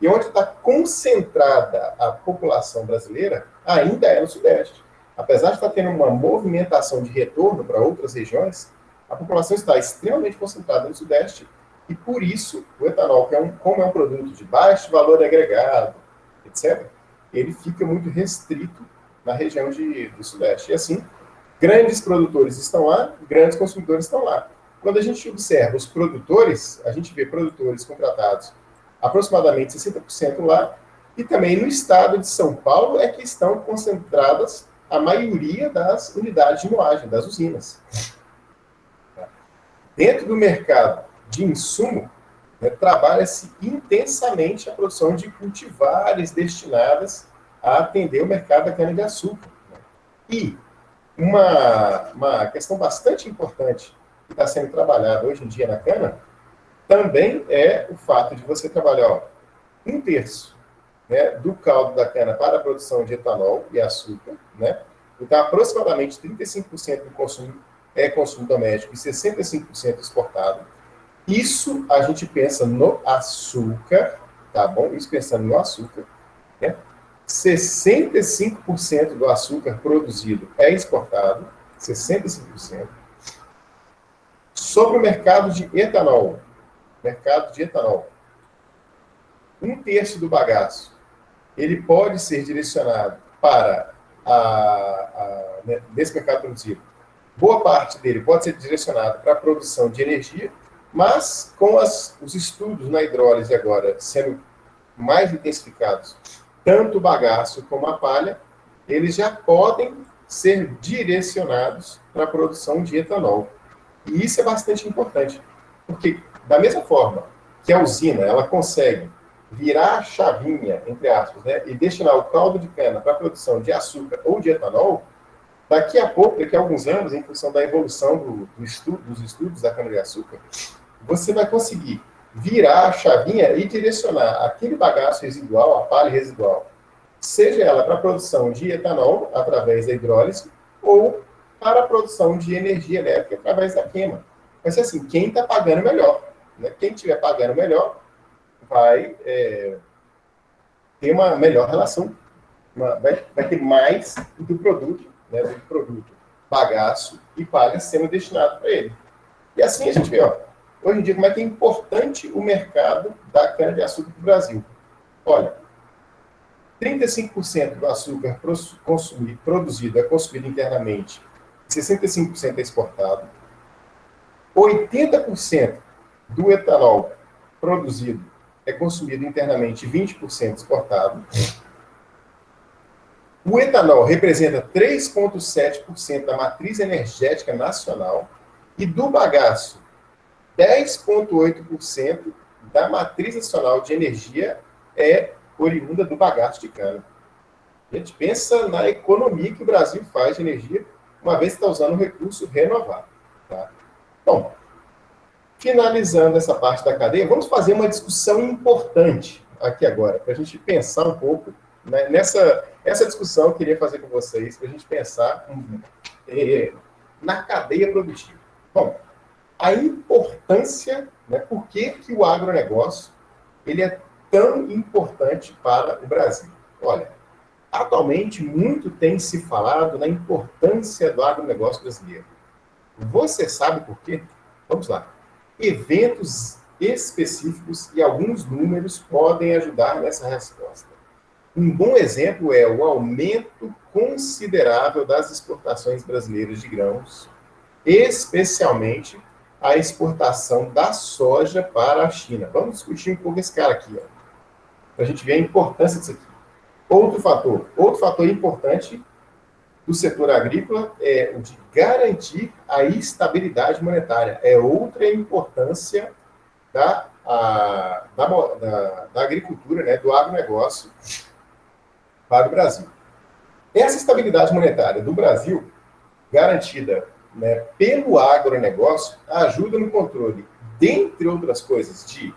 E onde está concentrada a população brasileira, ainda é no Sudeste. Apesar de estar tendo uma movimentação de retorno para outras regiões, a população está extremamente concentrada no Sudeste e, por isso, o etanol, como é um produto de baixo valor agregado, etc., ele fica muito restrito na região do Sudeste. E, assim, grandes produtores estão lá, grandes consumidores estão lá. Quando a gente observa os produtores, a gente vê produtores contratados aproximadamente 60% lá, e também no estado de São Paulo é que estão concentradas a maioria das unidades de moagem, das usinas. Dentro do mercado de insumo, né, trabalha-se intensamente a produção de cultivares destinadas a atender o mercado da cana-de-açúcar. Né? E uma questão bastante importante que está sendo trabalhada hoje em dia na cana também é o fato de você trabalhar 1/3, né, do caldo da cana para a produção de etanol e açúcar, né? Então, aproximadamente 35% do consumo é consumo doméstico e 65% exportado. Isso a gente pensa no açúcar, tá bom? Isso pensando no açúcar, né? 65% do açúcar produzido é exportado, 65%. Sobre o mercado de etanol, 1/3 do bagaço, ele pode ser direcionado para desse mercado produzido. Boa parte dele pode ser direcionado para a produção de energia, mas com os estudos na hidrólise agora sendo mais intensificados, tanto o bagaço como a palha, eles já podem ser direcionados para a produção de etanol. E isso é bastante importante, Porque, da mesma forma que a usina ela consegue virar a chavinha, entre aspas, né, e destinar o caldo de cana para a produção de açúcar ou de etanol, daqui a pouco, daqui a alguns anos, em função da evolução dos estudos da cana-de-açúcar, você vai conseguir virar a chavinha e direcionar aquele bagaço residual, a palha residual, seja ela para a produção de etanol, através da hidrólise, ou para a produção de energia elétrica, através da queima. Vai ser assim, quem está pagando melhor. Né? Quem estiver pagando melhor vai ter uma melhor relação, vai ter mais do produto, né, do produto bagaço e palha sendo destinado para ele. E assim a gente vê, ó, hoje em dia, como é que é importante o mercado da cana-de-açúcar para o Brasil. Olha, 35% do açúcar produzido é consumido internamente, 65% é exportado, 80% do etanol produzido é consumido internamente e 20% exportado. O etanol representa 3,7% da matriz energética nacional e do bagaço, 10,8% da matriz nacional de energia é oriunda do bagaço de cana. A gente pensa na economia que o Brasil faz de energia, uma vez que está usando um recurso renovável. Tá? Bom, finalizando essa parte da cadeia, vamos fazer uma discussão importante aqui agora, para a gente pensar um pouco, né, essa discussão eu queria fazer com vocês, para a gente pensar na cadeia produtiva. Bom, a importância, né, por que o agronegócio ele é tão importante para o Brasil? Olha, atualmente muito tem se falado na importância do agronegócio brasileiro. Você sabe por quê? Vamos lá. Eventos específicos e alguns números podem ajudar nessa resposta. Um bom exemplo é o aumento considerável das exportações brasileiras de grãos, especialmente a exportação da soja para a China. Vamos discutir um pouco esse cara aqui, para a gente ver a importância disso aqui. Outro fator importante do setor agrícola é o de garantir a estabilidade monetária. É outra importância da agricultura, né, do agronegócio para o Brasil. Essa estabilidade monetária do Brasil, garantida, né, pelo agronegócio, ajuda no controle, dentre outras coisas, de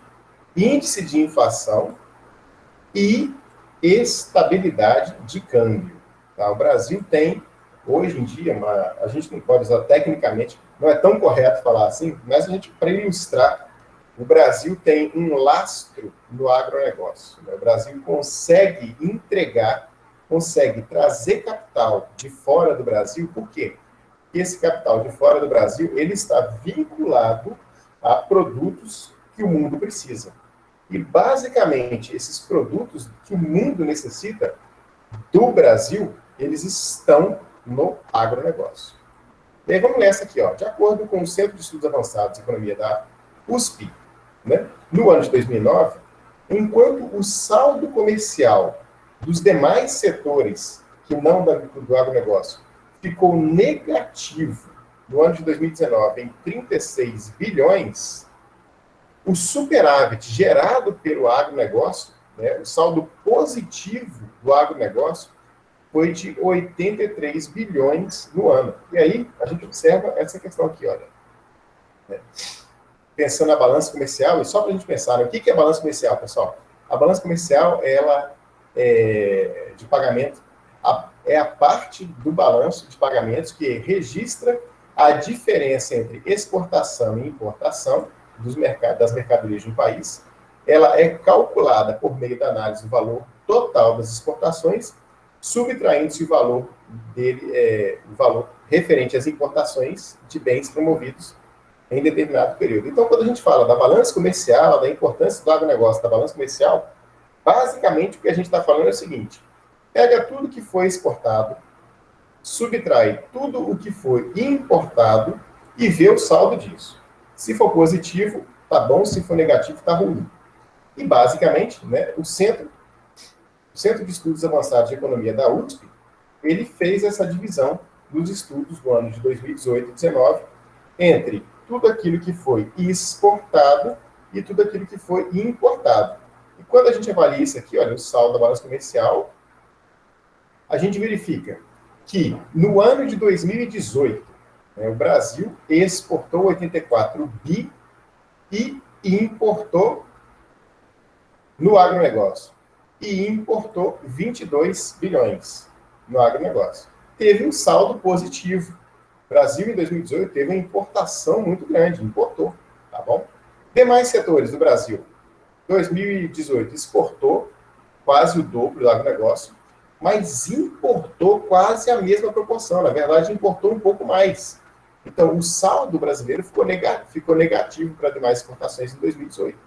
índice de inflação e estabilidade de câmbio. Tá? O Brasil tem, hoje em dia, a gente não pode usar tecnicamente, não é tão correto falar assim, mas a gente, para ilustrar, o Brasil tem um lastro no agronegócio. Né? O Brasil consegue trazer capital de fora do Brasil, por quê? Porque esse capital de fora do Brasil, ele está vinculado a produtos que o mundo precisa. E, basicamente, esses produtos que o mundo necessita do Brasil, eles estão no agronegócio. E aí vamos nessa aqui, ó. De acordo com o Centro de Estudos Avançados de Economia da USP, né, no ano de 2009, enquanto o saldo comercial dos demais setores que não do agronegócio ficou negativo no ano de 2019 em 36 bilhões, o superávit gerado pelo agronegócio, né, o saldo positivo do agronegócio, foi de 83 bilhões no ano. E aí, a gente observa essa questão aqui, olha. Né? Pensando na balança comercial, e só para a gente pensar, né, o que é balança comercial, pessoal? A balança comercial, ela é de pagamento, é a parte do balanço de pagamentos que registra a diferença entre exportação e importação das mercadorias de um país. Ela é calculada por meio da análise do valor total das exportações, subtraindo-se o valor o valor referente às importações de bens promovidos em determinado período. Então, quando a gente fala da balança comercial, da importância do agronegócio da balança comercial, basicamente o que a gente está falando é o seguinte: pega tudo que foi exportado, subtrai tudo o que foi importado e vê o saldo disso. Se for positivo, tá bom, se for negativo, tá ruim. E, basicamente, né, o Centro de Estudos Avançados de Economia da USP, ele fez essa divisão dos estudos do ano de 2018 e 2019 entre tudo aquilo que foi exportado e tudo aquilo que foi importado. E quando a gente avalia isso aqui, olha, o saldo da balança comercial, a gente verifica que no ano de 2018, né, o Brasil exportou 84 bi e importou no agronegócio. E importou 22 bilhões no agronegócio. Teve um saldo positivo. O Brasil, em 2018, teve uma importação muito grande, importou, tá bom? Demais setores do Brasil. 2018 exportou quase o dobro do agronegócio, mas importou quase a mesma proporção. Na verdade, importou um pouco mais. Então, o saldo brasileiro ficou negativo para demais exportações em 2018.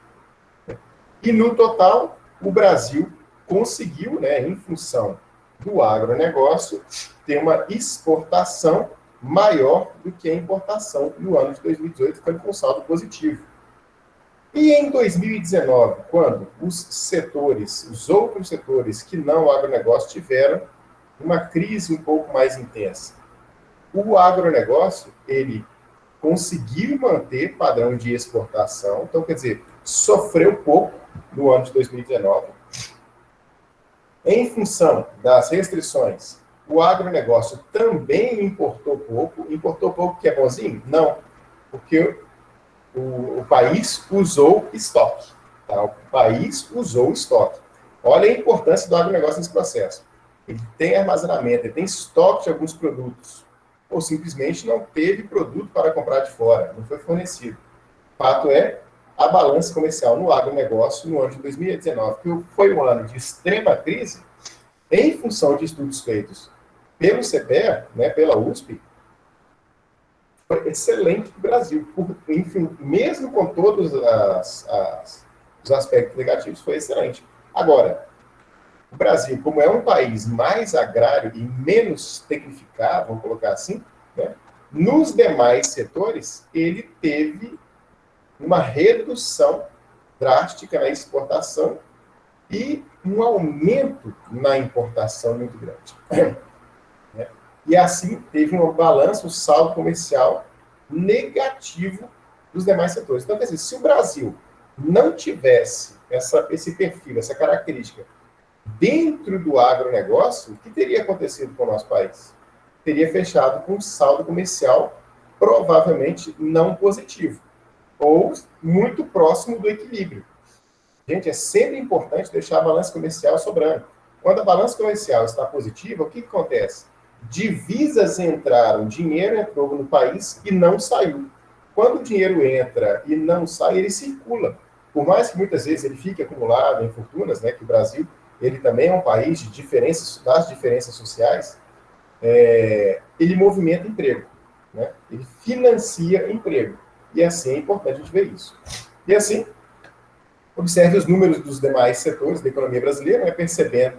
E, no total, o Brasil conseguiu, né, em função do agronegócio, ter uma exportação maior do que a importação no ano de 2018, ficando com saldo positivo. E em 2019, quando os outros setores que não o agronegócio tiveram uma crise um pouco mais intensa, o agronegócio, ele conseguiu manter padrão de exportação, então, quer dizer, sofreu pouco no ano de 2019. Em função das restrições, o agronegócio também importou pouco, que é bonzinho? Não, porque o país usou estoque. Tá? O país usou estoque. Olha a importância do agronegócio nesse processo. Ele tem armazenamento, ele tem estoque de alguns produtos, ou simplesmente não teve produto para comprar de fora, não foi fornecido. Fato é, a balança comercial no agronegócio no ano de 2019, que foi um ano de extrema crise, em função de estudos feitos pelo CPEA, né, pela USP, foi excelente para o Brasil. Enfim, mesmo com todos os aspectos negativos, foi excelente. Agora, o Brasil, como é um país mais agrário e menos tecnificado, vamos colocar assim, né, nos demais setores, ele teve uma redução drástica na exportação e um aumento na importação muito grande. E assim teve um balanço, um saldo comercial negativo dos demais setores. Então, quer dizer, se o Brasil não tivesse esse perfil, essa característica dentro do agronegócio, o que teria acontecido com o nosso país? Teria fechado com um saldo comercial provavelmente não positivo, ou muito próximo do equilíbrio. Gente, é sempre importante deixar a balança comercial sobrando. Quando a balança comercial está positiva, o que acontece? Divisas entraram, dinheiro entrou no país e não saiu. Quando o dinheiro entra e não sai, ele circula. Por mais que muitas vezes ele fique acumulado em fortunas, né, que o Brasil ele também é um país de das diferenças sociais, ele movimenta emprego, né? Ele financia emprego. E assim é importante a gente ver isso. E assim, observe os números dos demais setores da economia brasileira, né, percebendo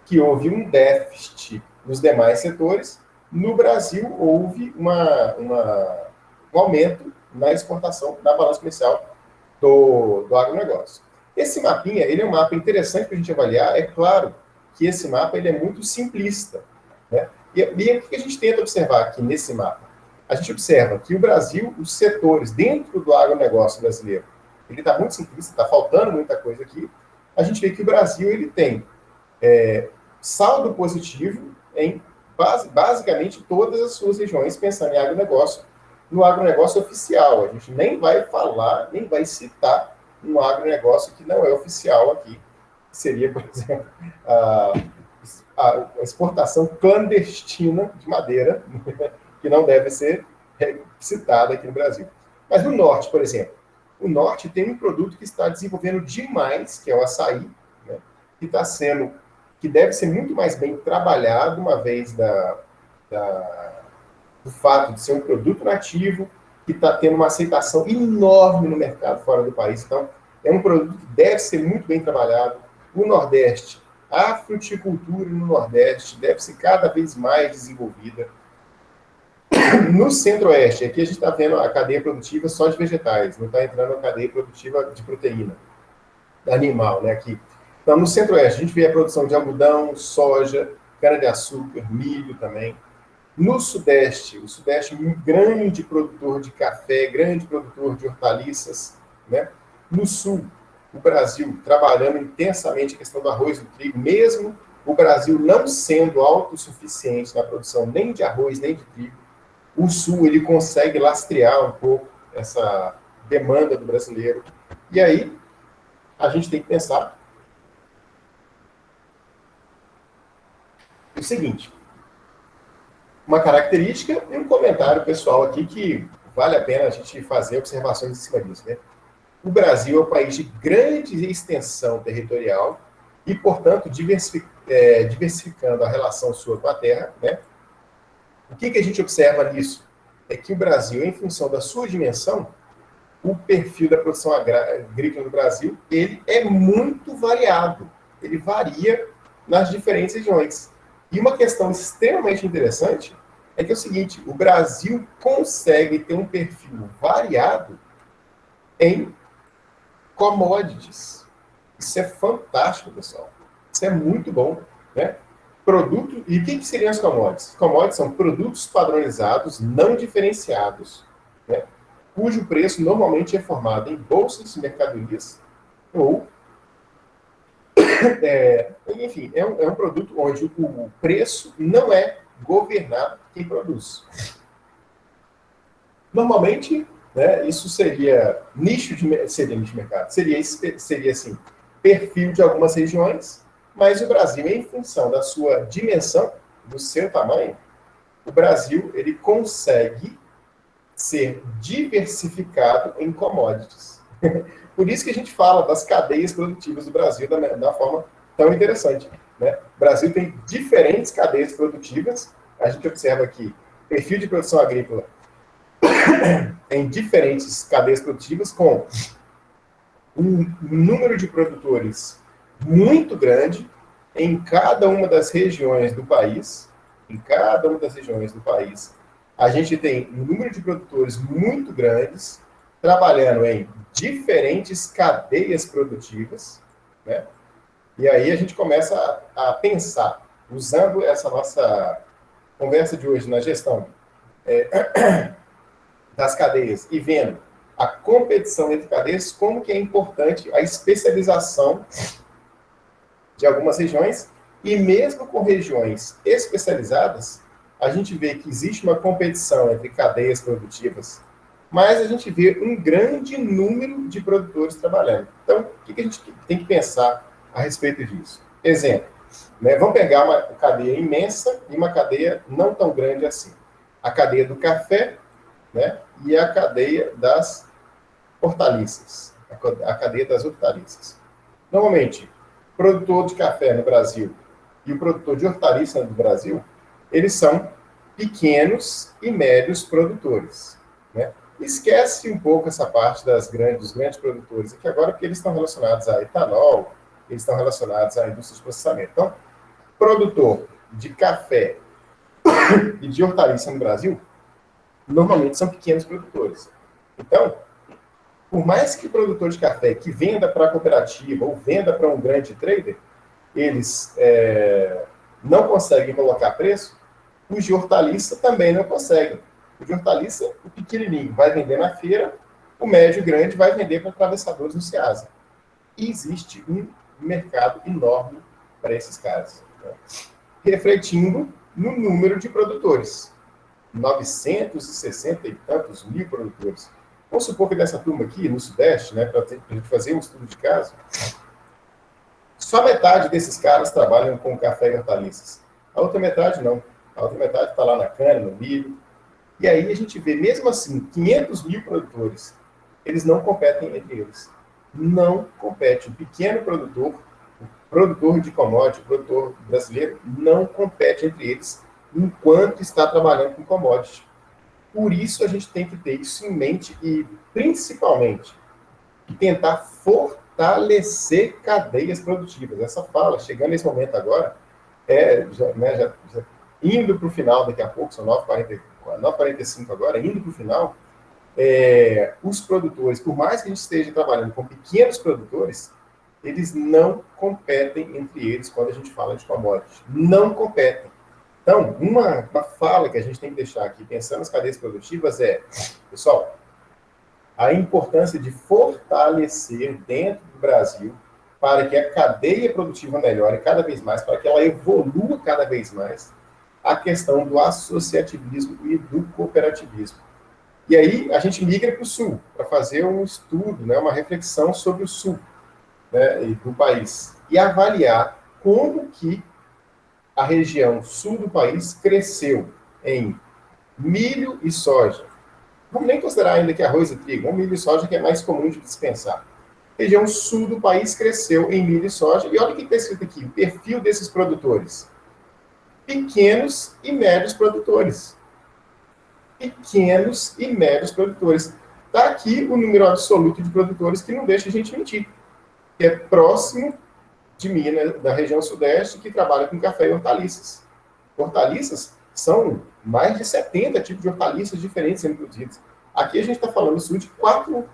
que houve um déficit nos demais setores. No Brasil, houve um aumento na exportação, na balança comercial do agronegócio. Esse mapinha, ele é um mapa interessante para a gente avaliar. É claro que esse mapa ele é muito simplista, né? E o que a gente tenta observar aqui nesse mapa? A gente observa que o Brasil, os setores dentro do agronegócio brasileiro, ele está muito simplista, está faltando muita coisa aqui. A gente vê que o Brasil ele tem saldo positivo em basicamente todas as suas regiões, pensando em agronegócio, no agronegócio oficial. A gente nem vai falar, nem vai citar um agronegócio que não é oficial aqui, que seria, por exemplo, a exportação clandestina de madeira, que não deve ser citada aqui no Brasil. Mas no norte, por exemplo, o norte tem um produto que está desenvolvendo demais, que é o açaí, né, que deve ser muito mais bem trabalhado, uma vez do fato de ser um produto nativo, que está tendo uma aceitação enorme no mercado fora do país. Então, é um produto que deve ser muito bem trabalhado. O Nordeste, a fruticultura no Nordeste deve ser cada vez mais desenvolvida. No Centro-Oeste, aqui a gente está vendo a cadeia produtiva só de vegetais, não está entrando a cadeia produtiva de proteína animal, né, aqui. Então, no Centro-Oeste, a gente vê a produção de algodão, soja, cana-de-açúcar, milho também. No Sudeste, o Sudeste é um grande produtor de café, grande produtor de hortaliças, né? No Sul, o Brasil trabalhando intensamente a questão do arroz e do trigo, mesmo o Brasil não sendo autossuficiente na produção nem de arroz nem de trigo, o Sul ele consegue lastrear um pouco essa demanda do brasileiro. E aí a gente tem que pensar o seguinte: uma característica e um comentário pessoal aqui que vale a pena a gente fazer observações em cima disso, né? O Brasil é um país de grande extensão territorial e, portanto, diversificando a relação sua com a terra, né? O que a gente observa nisso? É que o Brasil, em função da sua dimensão, o perfil da produção agrícola do Brasil, ele é muito variado. Ele varia nas diferentes regiões. E uma questão extremamente interessante é que é o seguinte: o Brasil consegue ter um perfil variado em commodities. Isso é fantástico, pessoal. Isso é muito bom, né? Produto, e o que seriam as commodities? Commodities são produtos padronizados, não diferenciados, né? Cujo preço normalmente é formado em bolsas de mercadorias ou, enfim, é um produto onde o preço não é governado por quem produz. Normalmente, né, isso seria nicho de mercado, seria assim, perfil de algumas regiões, mas o Brasil, em função da sua dimensão, do seu tamanho, o Brasil ele consegue ser diversificado em commodities. Por isso que a gente fala das cadeias produtivas do Brasil da forma tão interessante, né? O Brasil tem diferentes cadeias produtivas. A gente observa aqui perfil de produção agrícola em diferentes cadeias produtivas com um número de produtores muito grande em cada uma das regiões do país. Em cada uma das regiões do país, a gente tem um número de produtores muito grandes trabalhando em diferentes cadeias produtivas, né? E aí a gente começa a pensar, usando essa nossa conversa de hoje na gestão das cadeias e vendo a competição entre cadeias, como que é importante a especialização de algumas regiões, e mesmo com regiões especializadas, a gente vê que existe uma competição entre cadeias produtivas, mas a gente vê um grande número de produtores trabalhando. Então, o que a gente tem que pensar a respeito disso? Exemplo, né? Vamos pegar uma cadeia imensa e uma cadeia não tão grande assim. A cadeia do café, né? E a cadeia das hortaliças. A cadeia das hortaliças. Normalmente, o produtor de café no Brasil e o produtor de hortaliça no Brasil, eles são pequenos e médios produtores, né? Esquece um pouco essa parte dos grandes produtores aqui agora, porque eles estão relacionados a etanol, eles estão relacionados à indústria de processamento. Então, produtor de café e de hortaliça no Brasil, normalmente são pequenos produtores. Então, por mais que o produtor de café que venda para a cooperativa ou venda para um grande trader, eles não conseguem colocar preço, os de hortaliça também não conseguem. O de hortaliça, o pequenininho vai vender na feira, o médio e grande vai vender para atravessadores no Ceasa. E existe um mercado enorme para esses caras, né? Refletindo no número de produtores. 960 e tantos mil produtores. Vamos supor que dessa turma aqui, no Sudeste, né, para a gente fazer um estudo de caso, só metade desses caras trabalham com café e hortaliças. A outra metade não. A outra metade está lá na cana, no milho. E aí a gente vê, mesmo assim, 500 mil produtores, eles não competem entre eles. Não compete. O pequeno produtor, o produtor de commodity, o produtor brasileiro, não compete entre eles enquanto está trabalhando com commodity. Por isso a gente tem que ter isso em mente e, principalmente, tentar fortalecer cadeias produtivas. Essa fala, chegando nesse momento agora, já indo para o final daqui a pouco, são 9h45 agora, indo para o final, os produtores, por mais que a gente esteja trabalhando com pequenos produtores, eles não competem entre eles quando a gente fala de commodities. Não competem. Então, uma fala que a gente tem que deixar aqui, pensando nas cadeias produtivas, pessoal, a importância de fortalecer dentro do Brasil para que a cadeia produtiva melhore cada vez mais, para que ela evolua cada vez mais, a questão do associativismo e do cooperativismo. E aí a gente migra para o Sul, para fazer um estudo, né, uma reflexão sobre o Sul, né, do país, e avaliar como que a região sul do país cresceu em milho e soja. Vamos nem considerar ainda que arroz e trigo, o milho e soja que é mais comum de dispensar. A região sul do país cresceu em milho e soja, e olha o que está escrito aqui, o perfil desses produtores. Pequenos e médios produtores. Pequenos e médios produtores. Está aqui o número absoluto de produtores que não deixa a gente mentir, que é próximo de Minas, da região sudeste, que trabalha com café e hortaliças. Hortaliças são mais de 70 tipos de hortaliças diferentes sendo produzidas. Aqui a gente está falando de quatro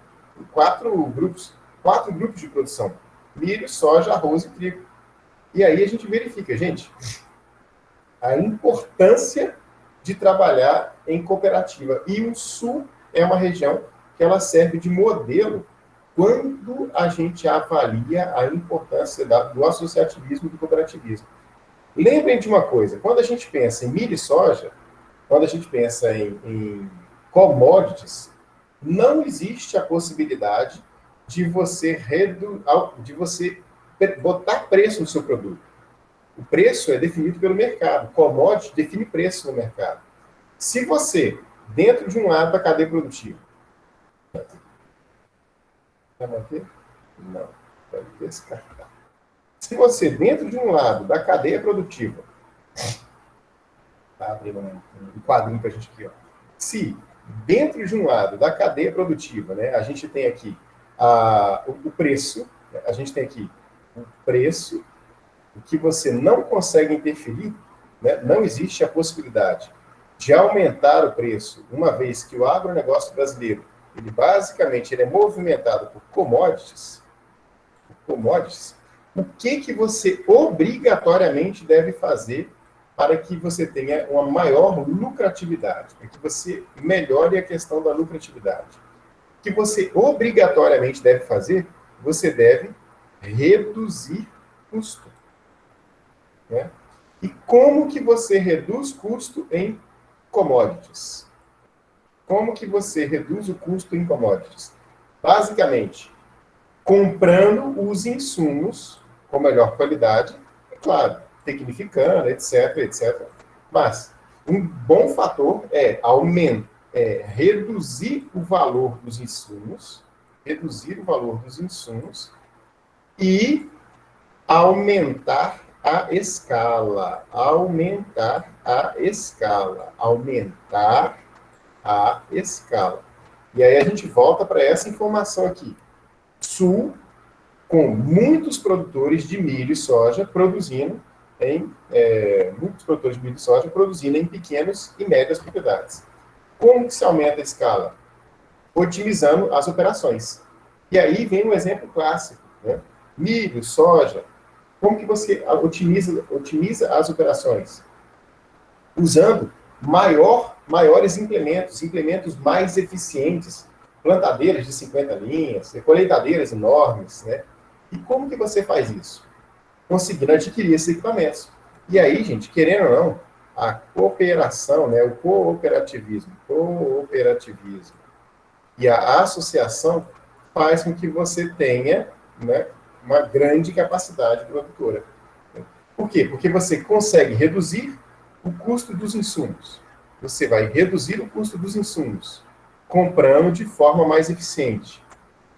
grupos de produção: milho, soja, arroz e trigo. E aí a gente verifica, gente, a importância de trabalhar em cooperativa. E o Sul é uma região que ela serve de modelo quando a gente avalia a importância do associativismo e do cooperativismo. Lembrem de uma coisa, quando a gente pensa em milho e soja, quando a gente pensa em commodities, não existe a possibilidade de você botar preço no seu produto. O preço é definido pelo mercado. Commodity define preço no mercado. Se você, dentro de um lado da cadeia produtiva... Vai manter? Não. Vai descartar. Se você, dentro de um lado da cadeia produtiva... Tá abrindo um quadrinho para a gente aqui, ó. Se, dentro de um lado da cadeia produtiva, né, a gente tem aqui o preço, a gente tem aqui o preço, que você não consegue interferir, né, não existe a possibilidade de aumentar o preço, uma vez que o agronegócio brasileiro, ele basicamente ele é movimentado por commodities, o que você obrigatoriamente deve fazer para que você tenha uma maior lucratividade, para que você melhore a questão da lucratividade? O que você obrigatoriamente deve fazer? Você deve reduzir custo. Né? E como que você reduz custo em commodities? Como que você reduz o custo em commodities? Basicamente, comprando os insumos com melhor qualidade, e claro, tecnificando, etc, etc. Mas um bom fator é reduzir o valor dos insumos, e aumentar a escala. E aí a gente volta para essa informação aqui. Sul, com muitos produtores de milho e soja produzindo em pequenas e médias propriedades. Como que se aumenta a escala? Otimizando as operações. E aí vem um exemplo clássico, né? Milho, soja. Como que você otimiza as operações? Usando maiores implementos mais eficientes, plantadeiras de 50 linhas, colheitadeiras enormes, né? E como que você faz isso? Conseguindo adquirir esses equipamentos. E aí, gente, querendo ou não, a cooperação, né, o cooperativismo e a associação faz com que você tenha, né, uma grande capacidade produtora. Por quê? Porque você consegue reduzir o custo dos insumos. Você vai reduzir o custo dos insumos comprando de forma mais eficiente.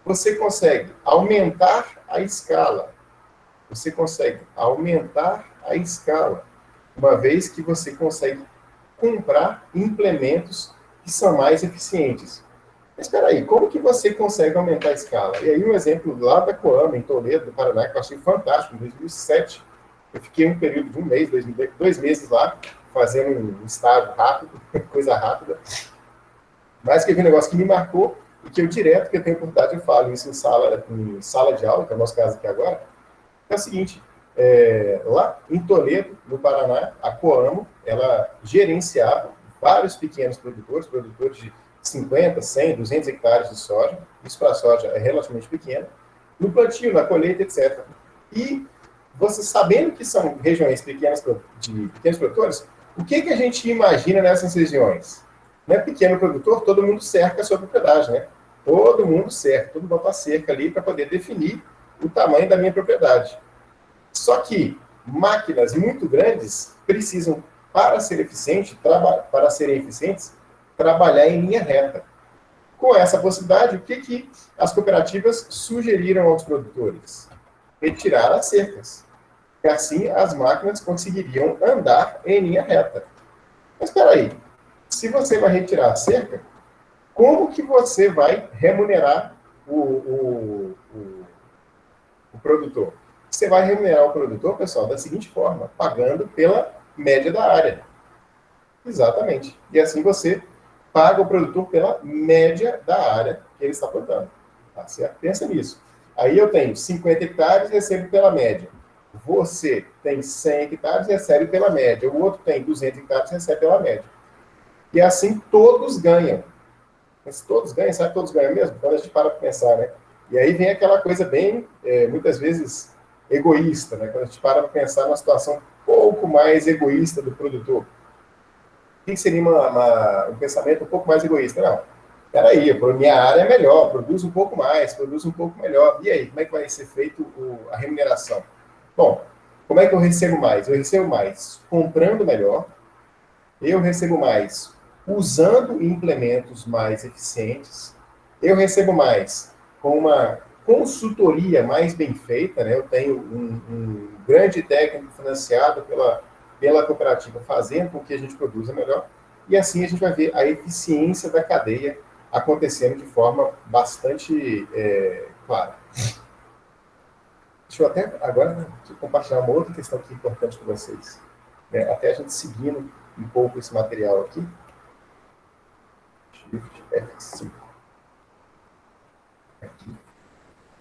Você consegue aumentar a escala. Uma vez que você consegue comprar implementos que são mais eficientes. Mas espera aí, como que você consegue aumentar a escala? E aí um exemplo lá da Coama, em Toledo, do Paraná, que eu achei fantástico, em 2007, eu fiquei um período de 2 meses lá, fazendo um estágio rápido, coisa rápida, mas que vi um negócio que me marcou, e que eu direto, que eu tenho oportunidade, eu falo isso em sala de aula, que é o nosso caso aqui agora, é o seguinte: lá em Toledo, no Paraná, a Coamo, ela gerenciava vários pequenos produtores de 50, 100, 200 hectares de soja, isso para a soja é relativamente pequeno, no plantio, na colheita, etc. E você sabendo que são regiões pequenas de pequenos produtores, o que a gente imagina nessas regiões? Não é pequeno produtor, todo mundo cerca a sua propriedade, né? Todo mundo cerca, todo mundo bota a cerca ali para poder definir o tamanho da minha propriedade. Só que máquinas muito grandes precisam, para serem eficientes, trabalhar em linha reta. Com essa possibilidade, o que as cooperativas sugeriram aos produtores? Retirar as cercas. E assim as máquinas conseguiriam andar em linha reta. Mas espera aí, se você vai retirar a cerca, como que você vai remunerar o produtor? Você vai remunerar o produtor, pessoal, da seguinte forma, pagando pela média da área. Exatamente. E assim você paga o produtor pela média da área que ele está plantando. Tá certo? Pensa nisso. Aí eu tenho 50 hectares e recebo pela média. Você tem 100 hectares e recebe pela média. O outro tem 200 hectares e recebe pela média. E assim todos ganham. Mas todos ganham, sabe que todos ganham mesmo? Quando a gente para pensar, né? E aí vem aquela coisa bem, muitas vezes, egoísta, né? Quando a gente para pensar numa situação um pouco mais egoísta do produtor. O que seria um pensamento um pouco mais egoísta? Não. Peraí, minha área é melhor, produz um pouco mais, produz um pouco melhor. E aí, como é que vai ser feito a remuneração? Bom, como é que eu recebo mais? Eu recebo mais comprando melhor, eu recebo mais usando implementos mais eficientes, eu recebo mais com uma consultoria mais bem feita, né? Eu tenho um grande técnico financiado pela cooperativa fazendo com que a gente produza melhor, e assim a gente vai ver a eficiência da cadeia acontecendo de forma bastante clara. Deixa eu até agora compartilhar uma outra questão aqui importante com vocês, né? Até a gente seguindo um pouco esse material aqui. Shift F5. Aqui.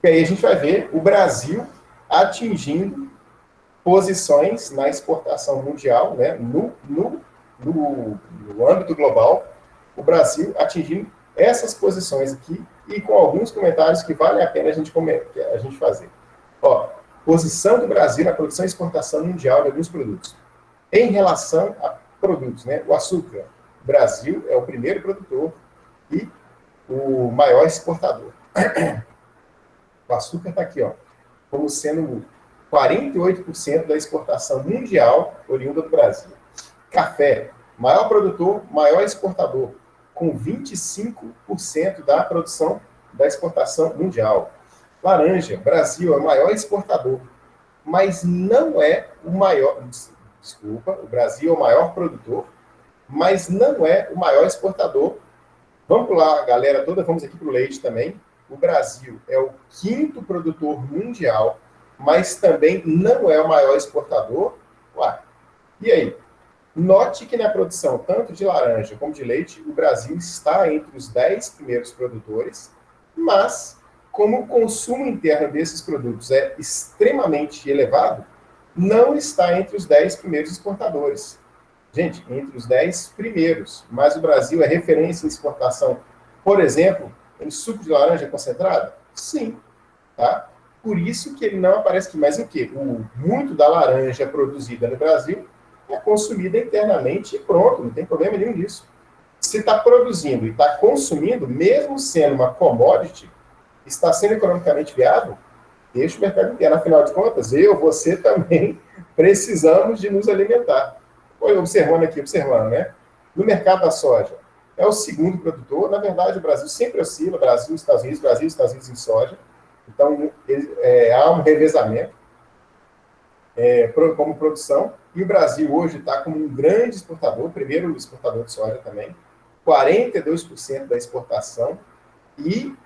E aí a gente vai ver o Brasil atingindo posições na exportação mundial, né? no âmbito global, o Brasil atingindo essas posições aqui e com alguns comentários que vale a pena a gente fazer. Ó, posição do Brasil na produção e exportação mundial de alguns produtos. Em relação a produtos, né? O açúcar. O Brasil é o primeiro produtor e o maior exportador. O açúcar está aqui, ó, como sendo 48% da exportação mundial oriunda do Brasil. Café, maior produtor, maior exportador, com 25% da produção da exportação mundial. Laranja, Brasil é o maior exportador, mas não é o maior... Desculpa, o Brasil é o maior produtor, mas não é o maior exportador. Vamos lá, galera toda, vamos aqui para o leite também. O Brasil é o 5º produtor mundial, mas também não é o maior exportador. Ué, e aí? Note que na produção tanto de laranja como de leite, o Brasil está entre os 10 primeiros produtores, mas como o consumo interno desses produtos é extremamente elevado, não está entre os 10 primeiros exportadores. Gente, entre os 10 primeiros. Mas o Brasil é referência em exportação, por exemplo, em suco de laranja concentrado? Sim. Tá? Por isso que ele não aparece aqui. Mas o quê? Muito da laranja produzida no Brasil é consumida internamente e pronto, não tem problema nenhum nisso. Se está produzindo e está consumindo, mesmo sendo uma commodity, está sendo economicamente viável, deixa o mercado interno. Afinal de contas, você também precisamos de nos alimentar. Observando, né? No mercado da soja, é o 2º produtor. Na verdade, o Brasil sempre oscila, Brasil, Estados Unidos em soja. Então, há um revezamento como produção. E o Brasil hoje está como um grande exportador, primeiro exportador de soja também, 42% da exportação e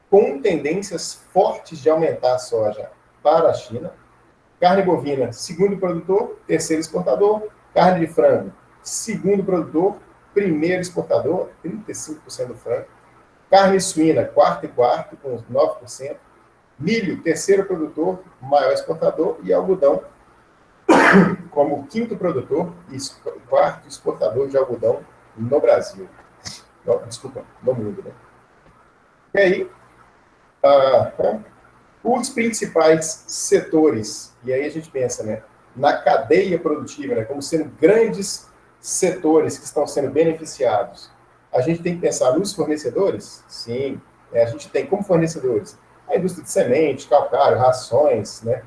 com tendências fortes de aumentar a soja para a China. Carne bovina, 2º produtor, 3º exportador. Carne de frango, 2º produtor, 1º exportador, 35% do frango. Carne suína, 4º e 4º, com 9%. Milho, 3º produtor, maior exportador. E algodão, como quinto produtor e quarto exportador de algodão no Brasil. Não, desculpa, no mundo, né? E aí, os principais setores, e aí a gente pensa, né, na cadeia produtiva, né, como sendo grandes setores que estão sendo beneficiados. A gente tem que pensar nos fornecedores? Sim, a gente tem como fornecedores a indústria de semente, calcário, rações, né,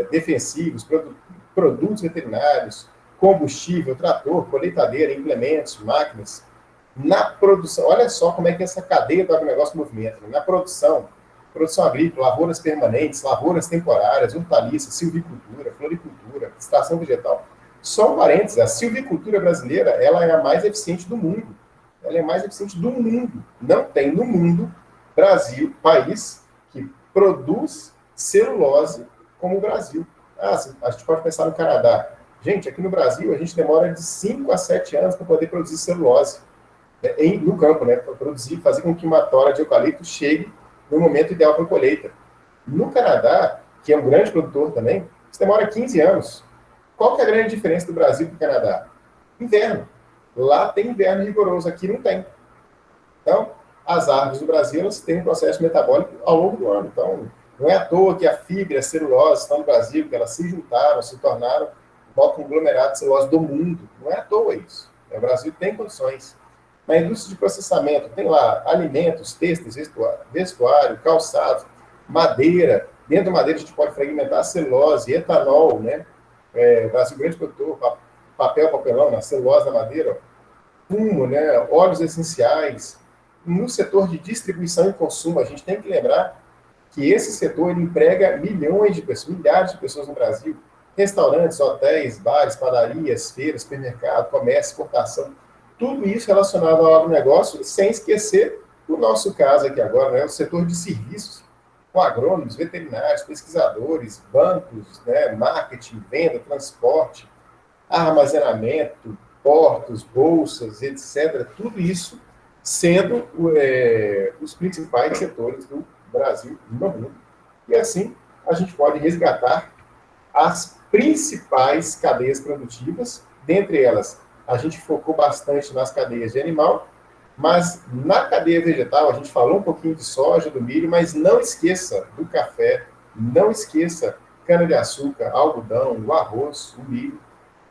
defensivos, produtos veterinários, combustível, trator, colheitadeira, implementos, máquinas. Na produção, olha só como é que essa cadeia do agronegócio movimenta. Né? Na produção agrícola, lavouras permanentes, lavouras temporárias, hortaliças, silvicultura, floricultura, extração vegetal. Só um parênteses, a silvicultura brasileira, ela é a mais eficiente do mundo. Ela é a mais eficiente do mundo. Não tem no mundo, Brasil, país, que produz celulose como o Brasil. A gente pode pensar no Canadá. Gente, aqui no Brasil, a gente demora de 5 a 7 anos para poder produzir celulose. No campo, né, para produzir, fazer com que uma tora de eucalipto chegue no momento ideal para a colheita. No Canadá, que é um grande produtor também, isso demora 15 anos. Qual que é a grande diferença do Brasil para o Canadá? Inverno. Lá tem inverno rigoroso, aqui não tem. Então, as árvores do Brasil elas têm um processo metabólico ao longo do ano. Então, não é à toa que a fibra e a celulose estão no Brasil, que elas se juntaram, se tornaram o maior conglomerado de celulose do mundo. Não é à toa isso. O Brasil tem condições. Na indústria de processamento, tem lá alimentos, têxteis, vestuário, calçado, madeira. Dentro da madeira a gente pode fragmentar celulose, etanol, né? Brasil grande produtor, papelão, na celulose da madeira, fumo, né? Óleos essenciais. No setor de distribuição e consumo, a gente tem que lembrar que esse setor ele emprega milhões de pessoas, milhares de pessoas no Brasil. Restaurantes, hotéis, bares, padarias, feiras, supermercado, comércio, exportação. Tudo isso relacionado ao agronegócio, sem esquecer o nosso caso aqui agora, né, o setor de serviços, com agrônomos, veterinários, pesquisadores, bancos, né, marketing, venda, transporte, armazenamento, portos, bolsas, etc. Tudo isso sendo os principais setores do Brasil e do mundo. E assim a gente pode resgatar as principais cadeias produtivas, dentre elas a gente focou bastante nas cadeias de animal, mas na cadeia vegetal a gente falou um pouquinho de soja, do milho, mas não esqueça do café, não esqueça cana-de-açúcar, algodão, o arroz, o milho,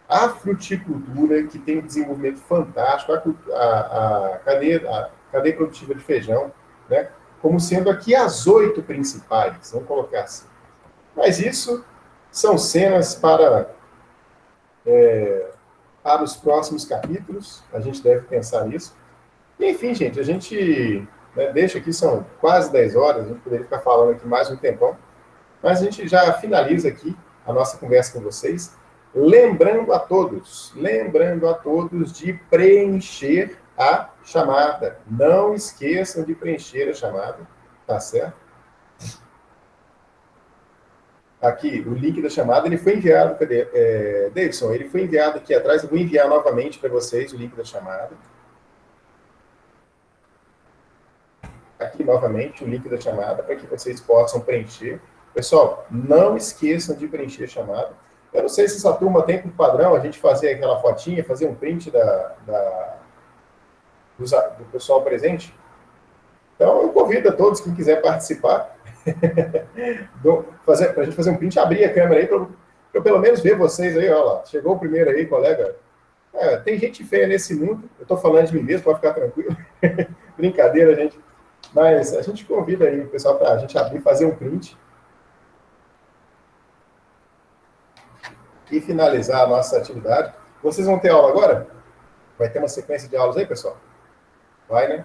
a fruticultura, que tem um desenvolvimento fantástico, a cadeia produtiva de feijão, né, como sendo aqui as 8 principais, vamos colocar assim. Mas isso são cenas para os próximos capítulos, a gente deve pensar nisso. E, enfim, gente, a gente deixa aqui, são quase 10 horas, a gente poderia ficar falando aqui mais um tempão, mas a gente já finaliza aqui a nossa conversa com vocês, lembrando a todos de preencher a chamada. Não esqueçam de preencher a chamada, tá certo? Aqui, o link da chamada, ele foi enviado, cadê? Davidson, ele foi enviado aqui atrás, eu vou enviar novamente para vocês o link da chamada. Aqui, novamente, o link da chamada, para que vocês possam preencher. Pessoal, não esqueçam de preencher a chamada. Eu não sei se essa turma tem por padrão a gente fazer aquela fotinha, fazer um print do pessoal presente. Então, eu convido a todos, quem quiser participar, para a gente fazer um print, abrir a câmera aí, para eu pelo menos ver vocês aí, olha lá. Chegou o primeiro aí, colega. Tem gente feia nesse mundo, eu estou falando de mim mesmo, pode ficar tranquilo. Brincadeira, gente. Mas a gente convida aí o pessoal para a gente abrir e fazer um print. E finalizar a nossa atividade. Vocês vão ter aula agora? Vai ter uma sequência de aulas aí, pessoal? Vai, né?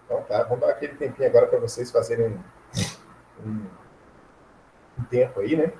Então tá, vamos dar aquele tempinho agora para vocês fazerem um tempo aí, né?